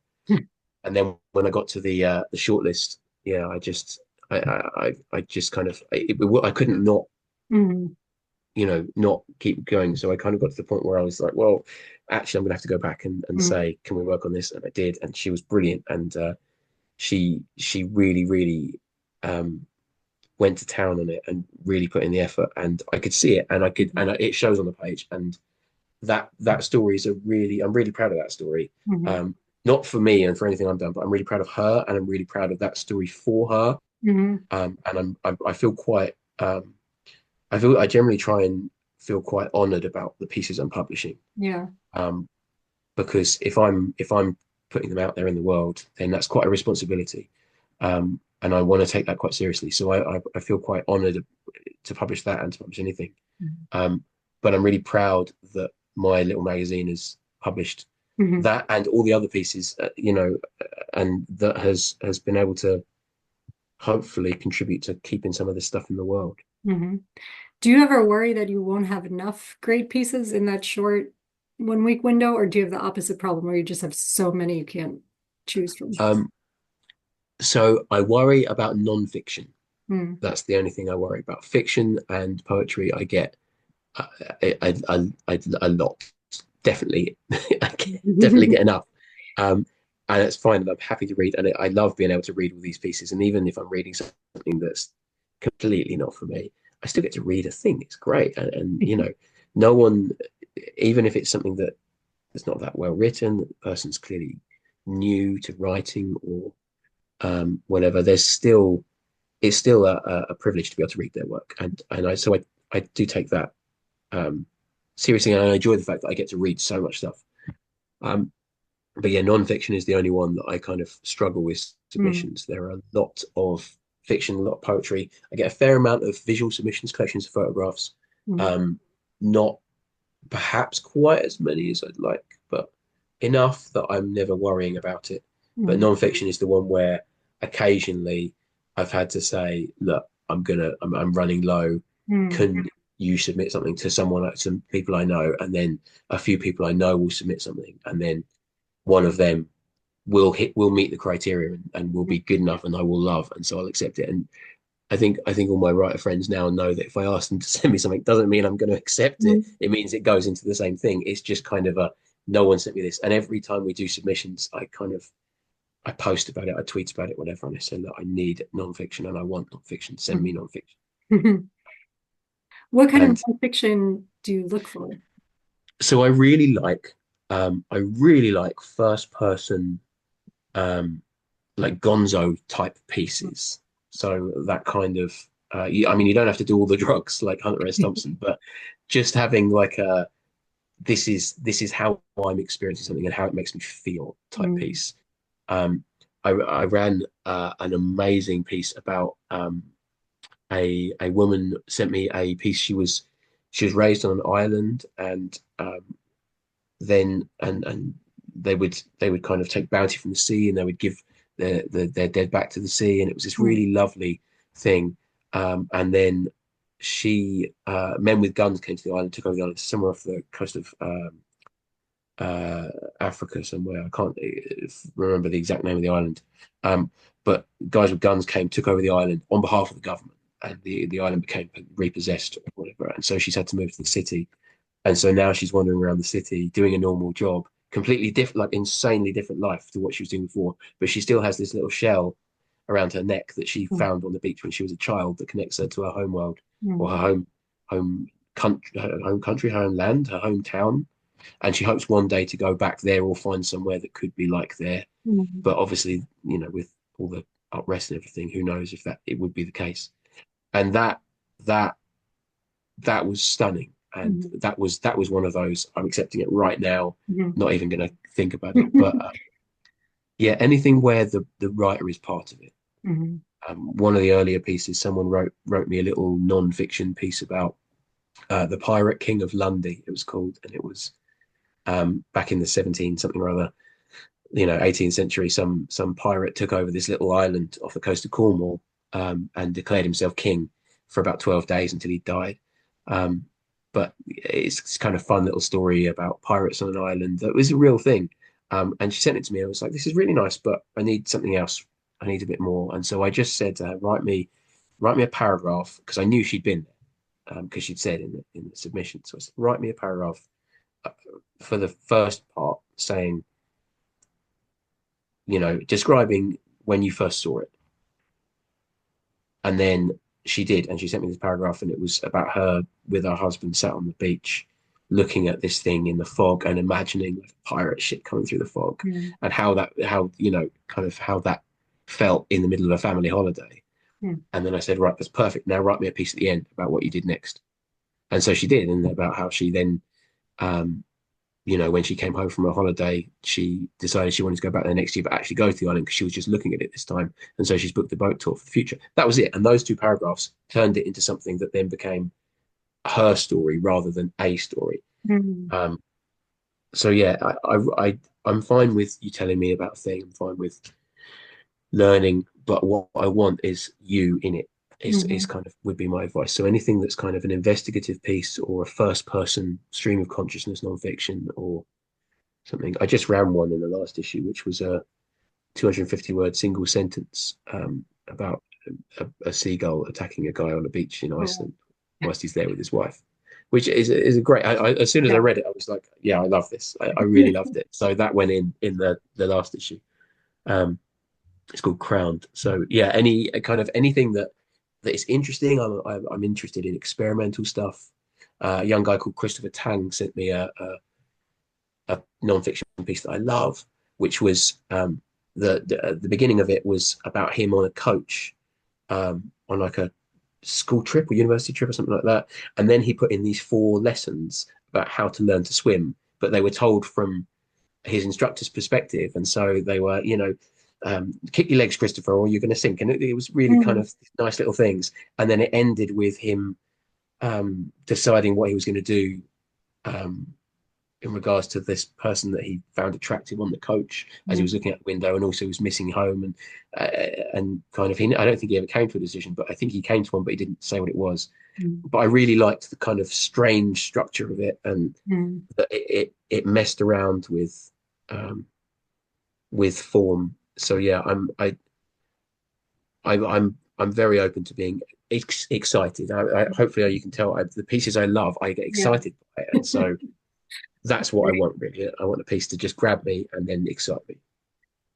and then when I got to the shortlist, yeah, I just kind of I couldn't not Mhm. not keep going. So I kind of got to the point where I was like, well, actually, I'm gonna have to go back and Mhm. say, can we work on this? And I did, and she was brilliant, and she really really um, went to town on it and really put in the effort, and I could see it, and I could, Mhm. and it shows on the page, and that story is a really, I'm really proud of that story. Mhm. Um, Not for me and for anything I've done, but I'm really proud of her, and I'm really proud of that story for her. Mhm. And I feel quite I generally try and feel quite honoured about the pieces I'm publishing. Yeah. Um, because if I'm putting them out there in the world, then that's quite a responsibility. And I want to take that quite seriously. So I feel quite honoured to publish that and to publish anything. Mhm. Um, but I'm really proud that my little magazine has published Mhm. that and all the other pieces, and that has been able to hopefully contribute to keeping some of this stuff in the world. Mhm. Do you ever worry that you won't have enough great pieces in that short 1 week window, or do you have the opposite problem where you just have so many you can't choose from? Um, so I worry about nonfiction. Mm. That's the only thing I worry about. Fiction and poetry, I get uh, a lot. Definitely, definitely get enough. Um, and it's fine, and I'm happy to read, and I love being able to read all these pieces. And even if I'm reading something that's completely not for me, I still get to read a thing. It's great, and no one, even if it's something that is not that well written, that the person's clearly new to writing or whatever, there's still it's still a privilege to be able to read their work, and I do take that seriously, and I enjoy the fact that I get to read so much stuff. Um, but yeah, nonfiction is the only one that I kind of struggle with Mm. submissions. There are a lot of fiction, a lot of poetry. I get a fair amount of visual submissions, collections of photographs. Mm. Um, Not perhaps quite as many as I'd like, but enough that I'm never worrying about it. But Mm. nonfiction is the one where occasionally I've had to say, look, I'm running low. Mm. Can you submit something to someone, like some people I know, and then a few people I know will submit something, and then one of them will meet the criteria and will be good enough, and I will love, and so I'll accept it. And I think all my writer friends now know that if I ask them to send me something, doesn't mean I'm going to accept it. Mm. It means it goes into the same thing. It's just kind of a no one sent me this. And every time we do submissions, I post about it, I tweet about it, whatever, and I say that I need nonfiction and I want nonfiction. Send me nonfiction. Mhm. What kind of And nonfiction do you look for? so I really like first person um like gonzo type pieces. So that kind of I mean, you don't have to do all the drugs like Hunter S. Thompson, but just having like a this is how I'm experiencing something and how it makes me feel type Mm. piece. I ran an amazing piece about a woman sent me a piece. She was raised on an island, and then and they would kind of take bounty from the sea, and they would give their dead back to the sea, and it was this Mm. really lovely thing. And then men with guns came to the island, took over the island, somewhere off the coast of uh, Africa somewhere. I can't remember the exact name of the island. Um, but guys with guns came, took over the island on behalf of the government, and the island became repossessed or whatever. And so she's had to move to the city, and so now she's wandering around the city doing a normal job, completely different, like insanely different life to what she was doing before. But she still has this little shell around her neck that she Mm. found on the beach when she was a child that connects her to her home world or her Mm. home country, her home country, her home land, her hometown. And she hopes one day to go back there or find somewhere that could be like there. Mm. But obviously, with all the unrest and everything, who knows if that it would be the case. And that that was stunning, and Mm. that was one of those. I'm accepting it right now, Mm. not even going to think about it. But yeah, anything where the writer is part of it. Mm. One of the earlier pieces, someone wrote me a little non-fiction piece about the Pirate King of Lundy. It was called, and it was back in the 17 something or other, 18th century. Some pirate took over this little island off the coast of Cornwall, and declared himself king for about 12 days until he died. Um, but it's kind of fun little story about pirates on an island that was a real thing. And she sent it to me. I was like, this is really nice, but I need something else. I need a bit more. And so I just said to her, write me a paragraph because I knew she'd been there because she'd said in the submission. So I said, write me a paragraph uh, for the first part saying, describing when you first saw it. And then she did, and she sent me this paragraph, and it was about her with her husband sat on the beach, looking at this thing in the fog and imagining like a pirate ship coming through the fog, Mm. and kind of how that felt in the middle of a family holiday. Mm. And then I said, right, that's perfect. Now write me a piece at the end about what you did next. And so she did, and about how she then um, when she came home from her holiday, she decided she wanted to go back there next year, but actually go to the island because she was just looking at it this time. And so she's booked a boat tour for the future. That was it. And those two paragraphs turned it into something that then became her story rather than a story. Mm. Um, so yeah, I'm fine with you telling me about a thing. I'm fine with learning, but what I want is you in it. Is Mhm. kind of would be my advice. So anything that's kind of an investigative piece or a first person stream of consciousness nonfiction or something. I just ran one in the last issue, which was a 250 word single sentence about a seagull attacking a guy on a beach in Oh, Iceland whilst he's there with his wife, which is a great. As soon as I yeah. read it, I was like, yeah, I love this. I really loved it. So that went in the last issue. Um, it's called Crowned. So yeah, any kind of anything that is interesting. I'm interested in experimental stuff. A young guy called Christopher Tang sent me a non-fiction piece that I love, which was the beginning of it was about him on a coach on like a school trip or university trip or something like that, and then he put in these four lessons about how to learn to swim, but they were told from his instructor's perspective, and so they were, kick your legs, Christopher, or you're going to sink, and it was really kind Mm. of nice little things, and then it ended with him deciding what he was going to do um, in regards to this person that he found attractive on the coach as he was Mm. looking out the window, and also was missing home, and kind of I don't think he ever came to a decision, but I think he came to one, but he didn't say what it was. Mm. But I really liked the kind of strange structure of it, and Mm. that it messed around um, with form. So yeah, I'm very open to being excited. Hopefully you can tell the pieces I love, I get Yeah. excited by it, and so that's what I Great. want really. I want a piece to just grab me and then excite me.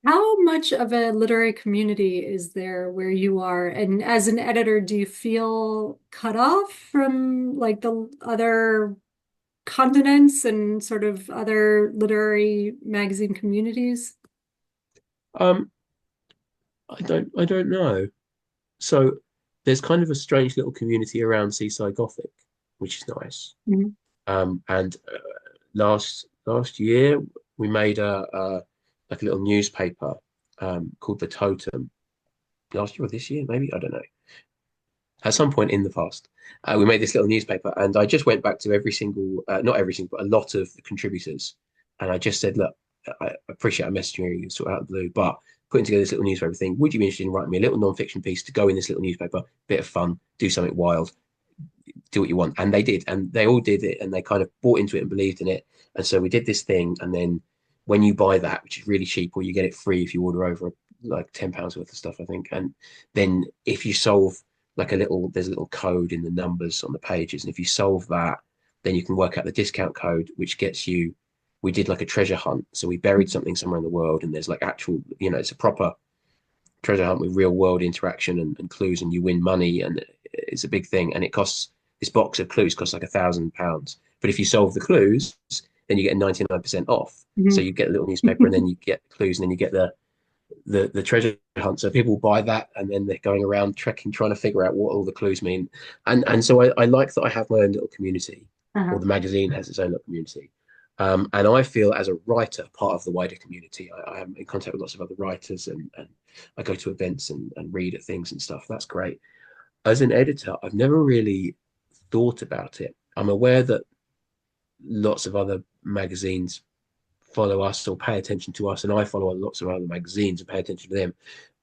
How much of a literary community is there where you are? And as an editor, do you feel cut off from like the other continents and sort of other literary magazine communities? Um, I don't know. So there's kind of a strange little community around Seaside Gothic, which is nice. Mhm. And last year we made a like a little newspaper called the Totem. Last year or this year, maybe I don't know. At some point in the past, we made this little newspaper, and I just went back to every single, not every single, but a lot of the contributors, and I just said, look, I appreciate I'm messaging you sort of out of the blue, but putting together this little newspaper thing, would you be interested in writing me a little non-fiction piece to go in this little newspaper, bit of fun, do something wild, do what you want? And they did, and they all did it, and they kind of bought into it and believed in it, and so we did this thing, and then when you buy that, which is really cheap, or you get it free if you order over like £10 worth of stuff, I think, and then if you solve like there's a little code in the numbers on the pages. And if you solve that, then you can work out the discount code, which gets you. We did like a treasure hunt. So we buried something somewhere in the world, and there's like actual, it's a proper treasure hunt with real world interaction and clues, and you win money. And it's a big thing. And it costs, this box of clues costs like £1,000. But if you solve the clues, then you get 99% off. So Mhm. you get a little newspaper, and then you get the clues, and then you get the treasure hunt. So people buy that, and then they're going around trekking, trying to figure out what all the clues mean. And so I like that I have my own little community, or Uh-huh. the magazine has its own little community. And I feel as a writer, part of the wider community. I am in contact with lots of other writers, and I go to events and read at things and stuff. That's great. As an editor, I've never really thought about it. I'm aware that lots of other magazines follow us or pay attention to us, and I follow lots of other magazines and pay attention to them.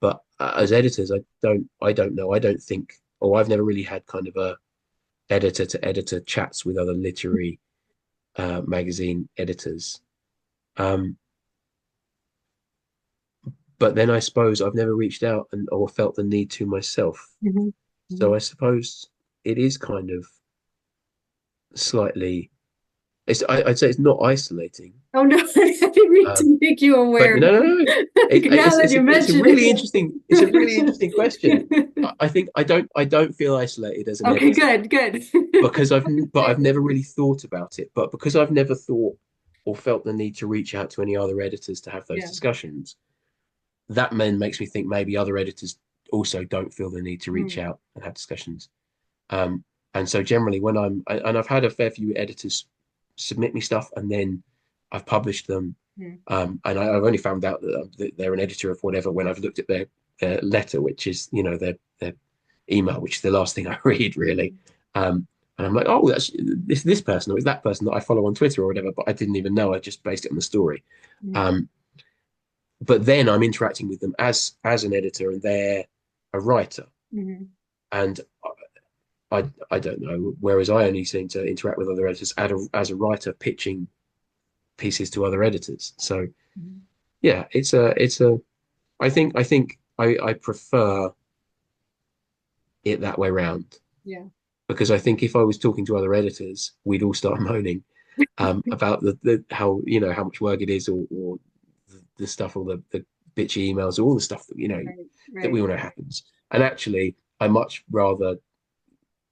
But as editors, I don't know. I don't think, or I've never really had kind of a editor to editor chats with other literary magazine editors. Um, but then I suppose I've never reached out and or felt the need to myself. Mhm. Mhm. So I suppose it is kind of slightly. I'd say it's not isolating. Oh no, I didn't mean Um, to make you but aware. no, no, no. Now that you It's a mention really interesting. It's a really interesting question. it. I think I don't feel isolated as an Okay, editor good, good. because I've never really thought about it. But because I've never thought or felt the need to reach out to any other editors to have those Yeah. discussions, that then makes me think maybe other editors also don't feel the need to reach Mm, out and have discussions. Um, and so generally and I've had a fair few editors submit me stuff and then I've published them. mm, And I've only found out that they're an editor of whatever when I've looked at their letter, which is, their email, which is the last thing I read really. mm, And I'm like, oh, that's this person or is that person that I follow on Twitter or whatever, but I didn't even know. I just based it on the story. mm, Um, but then I'm interacting with them as an editor and they're a writer. mm, And I don't know. Whereas I only seem to interact with other editors as a writer pitching pieces to other editors. So mm. yeah, it's a. I think I prefer it that way round Yeah. because I think if I was talking to other editors, we'd all start moaning about the how how much work it is or the stuff, all the bitchy emails, all the stuff that Right, that we right. all know happens. And actually, I much rather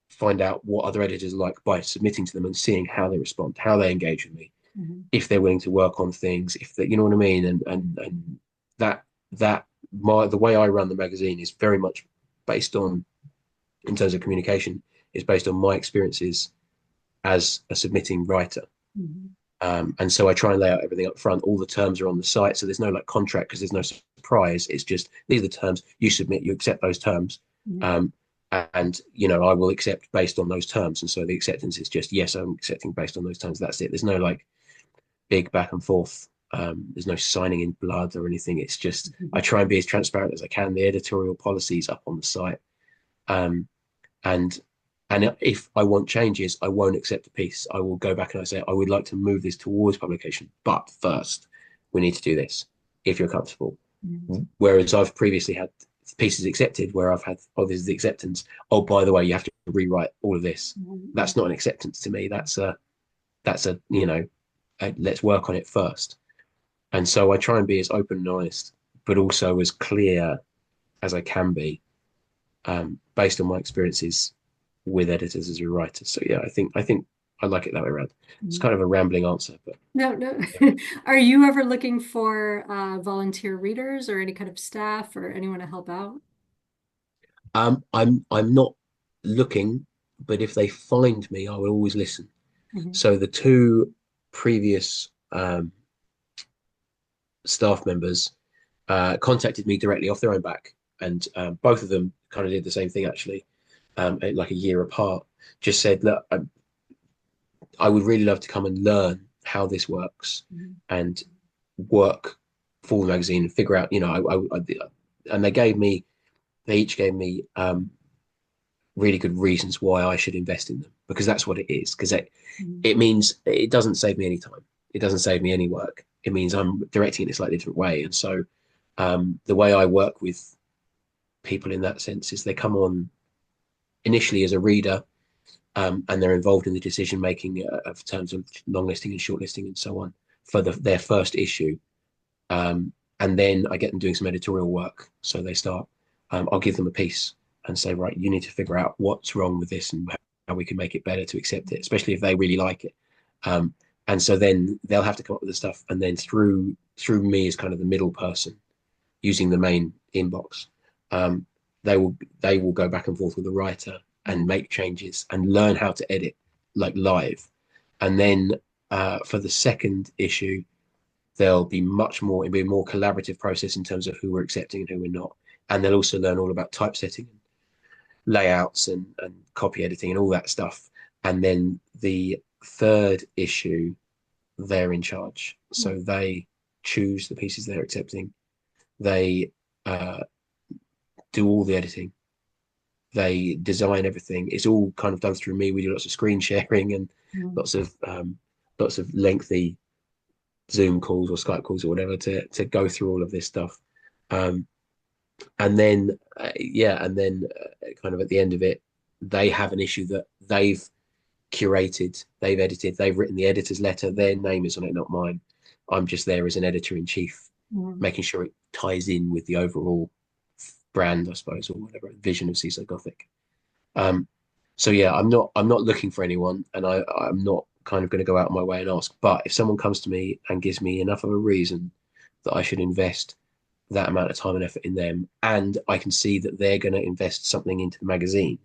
find out what other editors are like by submitting to them and seeing how they respond, how they engage with me, Mhm. if they're willing to work on things, if they, you know what I mean, and that that the way I run the magazine is very much based on, in terms of communication, is based on my experiences as a submitting writer. Mhm. And so I try and lay out everything up front. All the terms are on the site, so there's no like contract because there's no surprise. It's just these are the terms. You submit, you accept those terms, Mhm. um, and I will accept based on those terms. And so the acceptance is just yes, I'm accepting based on those terms. That's it. There's no like big back and forth. There's no signing in blood or anything. It's just I Mhm. try and be as transparent as I can. The editorial policies up on the site, um, and if I want changes, I won't accept a piece. I will go back and I say I would like to move this towards publication, but first we need to do this if you're comfortable. Mhm. Whereas I've previously had pieces accepted where I've had, oh, this is the acceptance. Oh, by the way, you have to rewrite all of this. Mhm. That's not an acceptance to me. That's a let's work on it first. And so I try and be as open and honest, but also as clear as I can be, based on my experiences with editors as a writer. So yeah, I think I like it that way around. It's Mhm. kind of a rambling answer, but No, no. yeah. Are you ever looking for volunteer readers or any kind of staff or anyone to help out? I'm not looking, but if they find me, I will always listen. Mhm. So the two previous staff members contacted me directly off their own back, and both of them kind of did the same thing actually, like a year apart. Just said, look, I would really love to come and learn how this works Mhm. and work for the magazine and figure out, and they each gave me really good reasons why I should invest in them because that's what it is. Because Mhm. it means it doesn't save me any time. It doesn't save me any work. It means I'm directing it in a slightly different way. And so the way I work with people in that sense is they come on initially as a reader, and they're involved in the decision making of terms of long listing and short listing and so on for their first issue. Um, and then I get them doing some editorial work. So they start, I'll give them a piece and say, right, you need to figure out what's wrong with this and how we can make it better to accept it, especially if they really like it. Um, and so then they'll have to come up with the stuff, and then through me as kind of the middle person, using the main inbox, um, they will go back and forth with the writer and Mhm. make changes and learn how to edit like live. And then for the second issue, there'll be much more, it'll be a more collaborative process in terms of who we're accepting and who we're not. And they'll also learn all about typesetting, layouts, and copy editing and all that stuff. And then the third issue, they're in charge. So they choose the pieces they're accepting. They uh, do all the editing. They design everything. It's all kind of done through me. We do lots of screen sharing and Mhm. lots of lengthy Zoom calls or Skype calls or whatever to go through all of this stuff. Um, and then yeah, and then kind of at the end of it, they have an issue that they've curated, they've edited, they've written the editor's letter. Their name is on it, not mine. I'm just there as an editor in chief, Mhm. making sure it ties in with the overall brand, I suppose, or whatever vision of Seaside Gothic. Um, so yeah, I'm not looking for anyone, and I'm not kind of going to go out of my way and ask. But if someone comes to me and gives me enough of a reason that I should invest that amount of time and effort in them, and I can see that they're going to invest something into the magazine,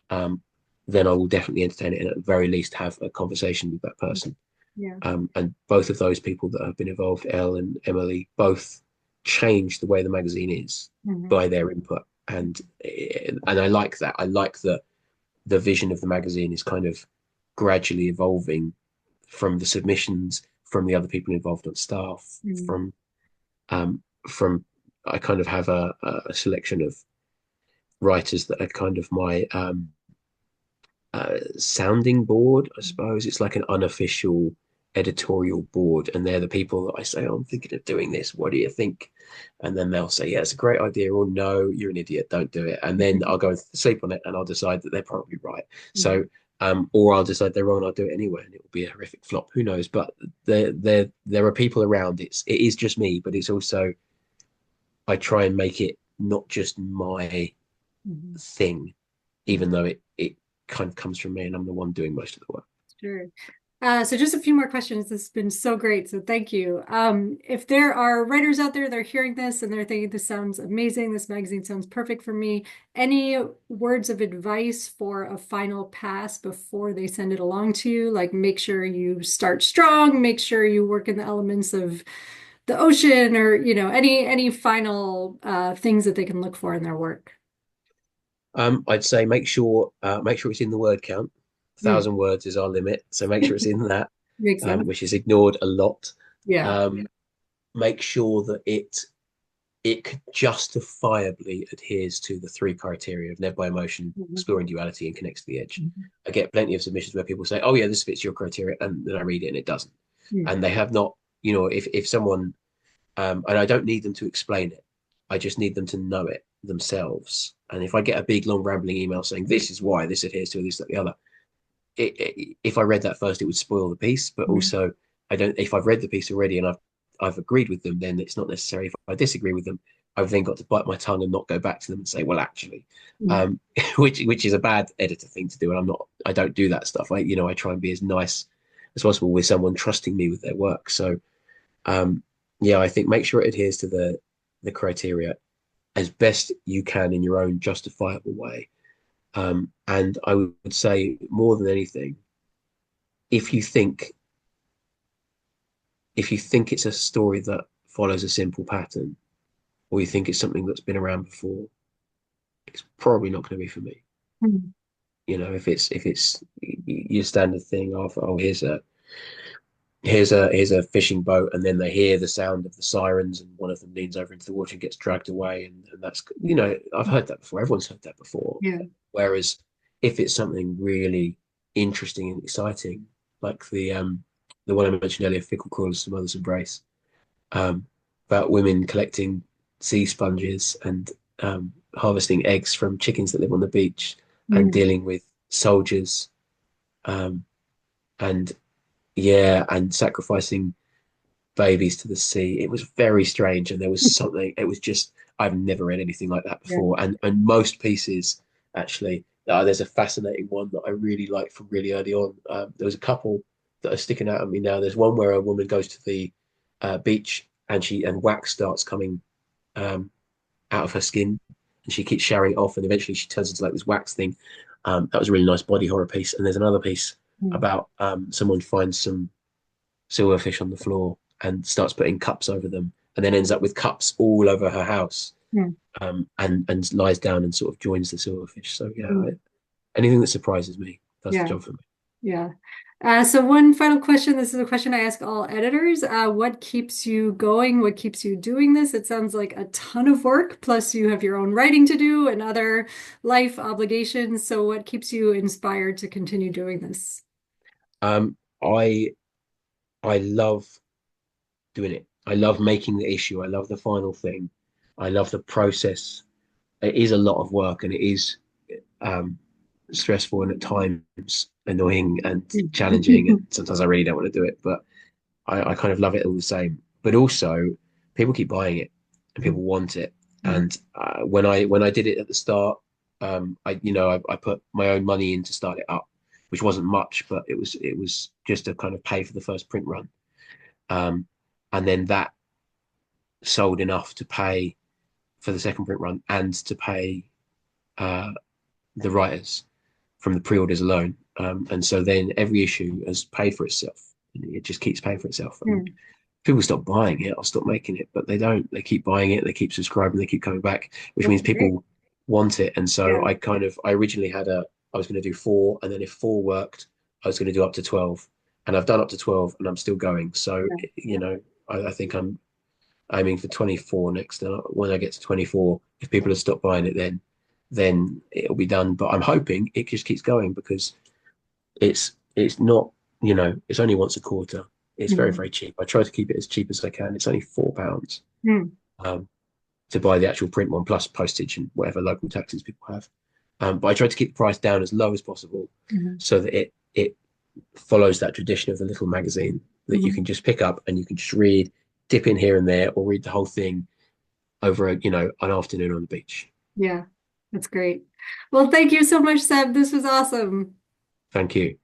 um, then I will definitely entertain it and at the very least have a conversation with that person. Yeah. And both of those people that have been involved, Elle and Emily, both changed the way the magazine is Mhm. by their input. And I like that. I like that the vision of the magazine is kind of gradually evolving from the submissions, from the other people involved on staff, Mhm. from I kind of have a selection of writers that are kind of my sounding board, I suppose. It's like an unofficial editorial board, and they're the people that I say, oh, I'm thinking of doing this. What do you think? And then they'll say, yeah, it's a great idea, or no, you're an idiot, don't do it. And then I'll go and sleep on it, and I'll decide that they're probably right. Mhm. So, or I'll decide they're wrong, and I'll do it anyway, and it will be a horrific flop. Who knows? But there are people around. It is just me, but it's also I try and make it not just my Mhm. thing, Mhm. even though it kind of comes from me, and I'm the one doing most of the work. Sure. So just a few more questions. This has been so great. So thank you. If there are writers out there that are hearing this and they're thinking this sounds amazing, this magazine sounds perfect for me, any words of advice for a final pass before they send it along to you? Like make sure you start strong, make sure you work in the elements of the ocean or, any final things that they can look for in their work. I'd say make sure it's in the word count. Mm. 1,000 words is our limit, so make sure it's in that, Makes sense. which is ignored a lot. Yeah. Make sure that it justifiably adheres to the three criteria of led by emotion, Mhm. exploring duality, and connects to the edge. Mhm. I get plenty of submissions where people say, "Oh yeah, this fits your criteria," and then I read it and it doesn't. Mm. And they have not, if someone and I don't need them to explain it. I just need them to know it themselves. And if I get a big, long, rambling email saying this is why this adheres to this, that, the other, if I read that first, it would spoil the piece. But Mhm. also, I don't. If I've read the piece already and I've agreed with them, then it's not necessary. If I disagree with them, I've then got to bite my tongue and not go back to them and say, well, actually, Mhm. um, which is a bad editor thing to do. And I don't do that stuff. I try and be as nice as possible with someone trusting me with their work. So um, yeah, I think make sure it adheres to the criteria as best you can in your own justifiable way. And I would say more than anything, if you think if you think it's a story that follows a simple pattern, or you think it's something that's been around before, it's probably not going to be for me. Mhm. If it's your standard thing of here's a fishing boat, and then they hear the sound of the sirens, and one of them leans over into the water and gets dragged away, and that's I've heard that before. Everyone's heard that before. Yeah. Whereas if it's something really interesting and exciting, like the one I mentioned earlier, Fickle Crawlers to Mother's Embrace, um, about women collecting sea sponges and harvesting eggs from chickens that live on the beach, and Mhm. dealing with soldiers, um, and yeah, and sacrificing babies to the sea. It was very strange, and there was something. It was just I've never read anything like that Yeah. before. And most pieces actually, there's a fascinating one that I really liked from really early on. There was a couple that are sticking out at me now. There's one where a woman goes to the beach and wax starts coming um, out of her skin, and she keeps showering it off, and eventually she turns into like this wax thing. That was a really nice body horror piece. And there's another piece Mhm. about someone finds some silverfish on the floor and starts putting cups over them, and then ends up with cups all over her house, Mhm. and lies down and sort of joins the silverfish. So yeah, Mhm. anything that surprises me does the Yeah. job for me. Yeah. So one final question. This is a question I ask all editors. What keeps you going? What keeps you doing this? It sounds like a ton of work, plus you have your own writing to do and other life obligations. So what keeps you inspired to continue doing this? I love doing it. I love making the issue. I love the final thing. I love the process. It is a lot of work and it is um, stressful and at times annoying and challenging. And sometimes I really don't want to do it, but I kind of love it all the same. But also, people keep buying it and people want it. And when I did it at the start, I put my own money in to start it up, which wasn't much, but it was just to kind of pay for the first print run. Um, and then that sold enough to pay for the second print run and to pay uh, the writers from the pre-orders alone. And so then every issue has paid for itself. It just keeps paying for itself. And Mm. people stop buying it, I'll stop making it, but they don't. They keep buying it, they keep subscribing, they keep coming back, which That's means great. people want it. And so Yeah. I originally I was going to do four, and then if four worked, I was going to do up to 12. And I've done up to 12 and I'm still going. So, Yeah. I think I'm aiming for 24 next. When I get to 24, if people have stopped buying it, then it'll be done. But I'm hoping it just keeps going because it's not, it's only once a quarter. It's very, Mhm. very cheap. I try to keep it as cheap as I can. It's only £4 Mm. um, to buy the actual print one, plus postage and whatever local taxes people have. But I try to keep the price down as low as possible Mhm. so that it follows that tradition of the little magazine that you Mhm. can just pick up and you can just read, dip in here and there, or read the whole thing over an afternoon on the beach. Yeah, that's great. Well, thank you so much, Seb. This was awesome. Thank you.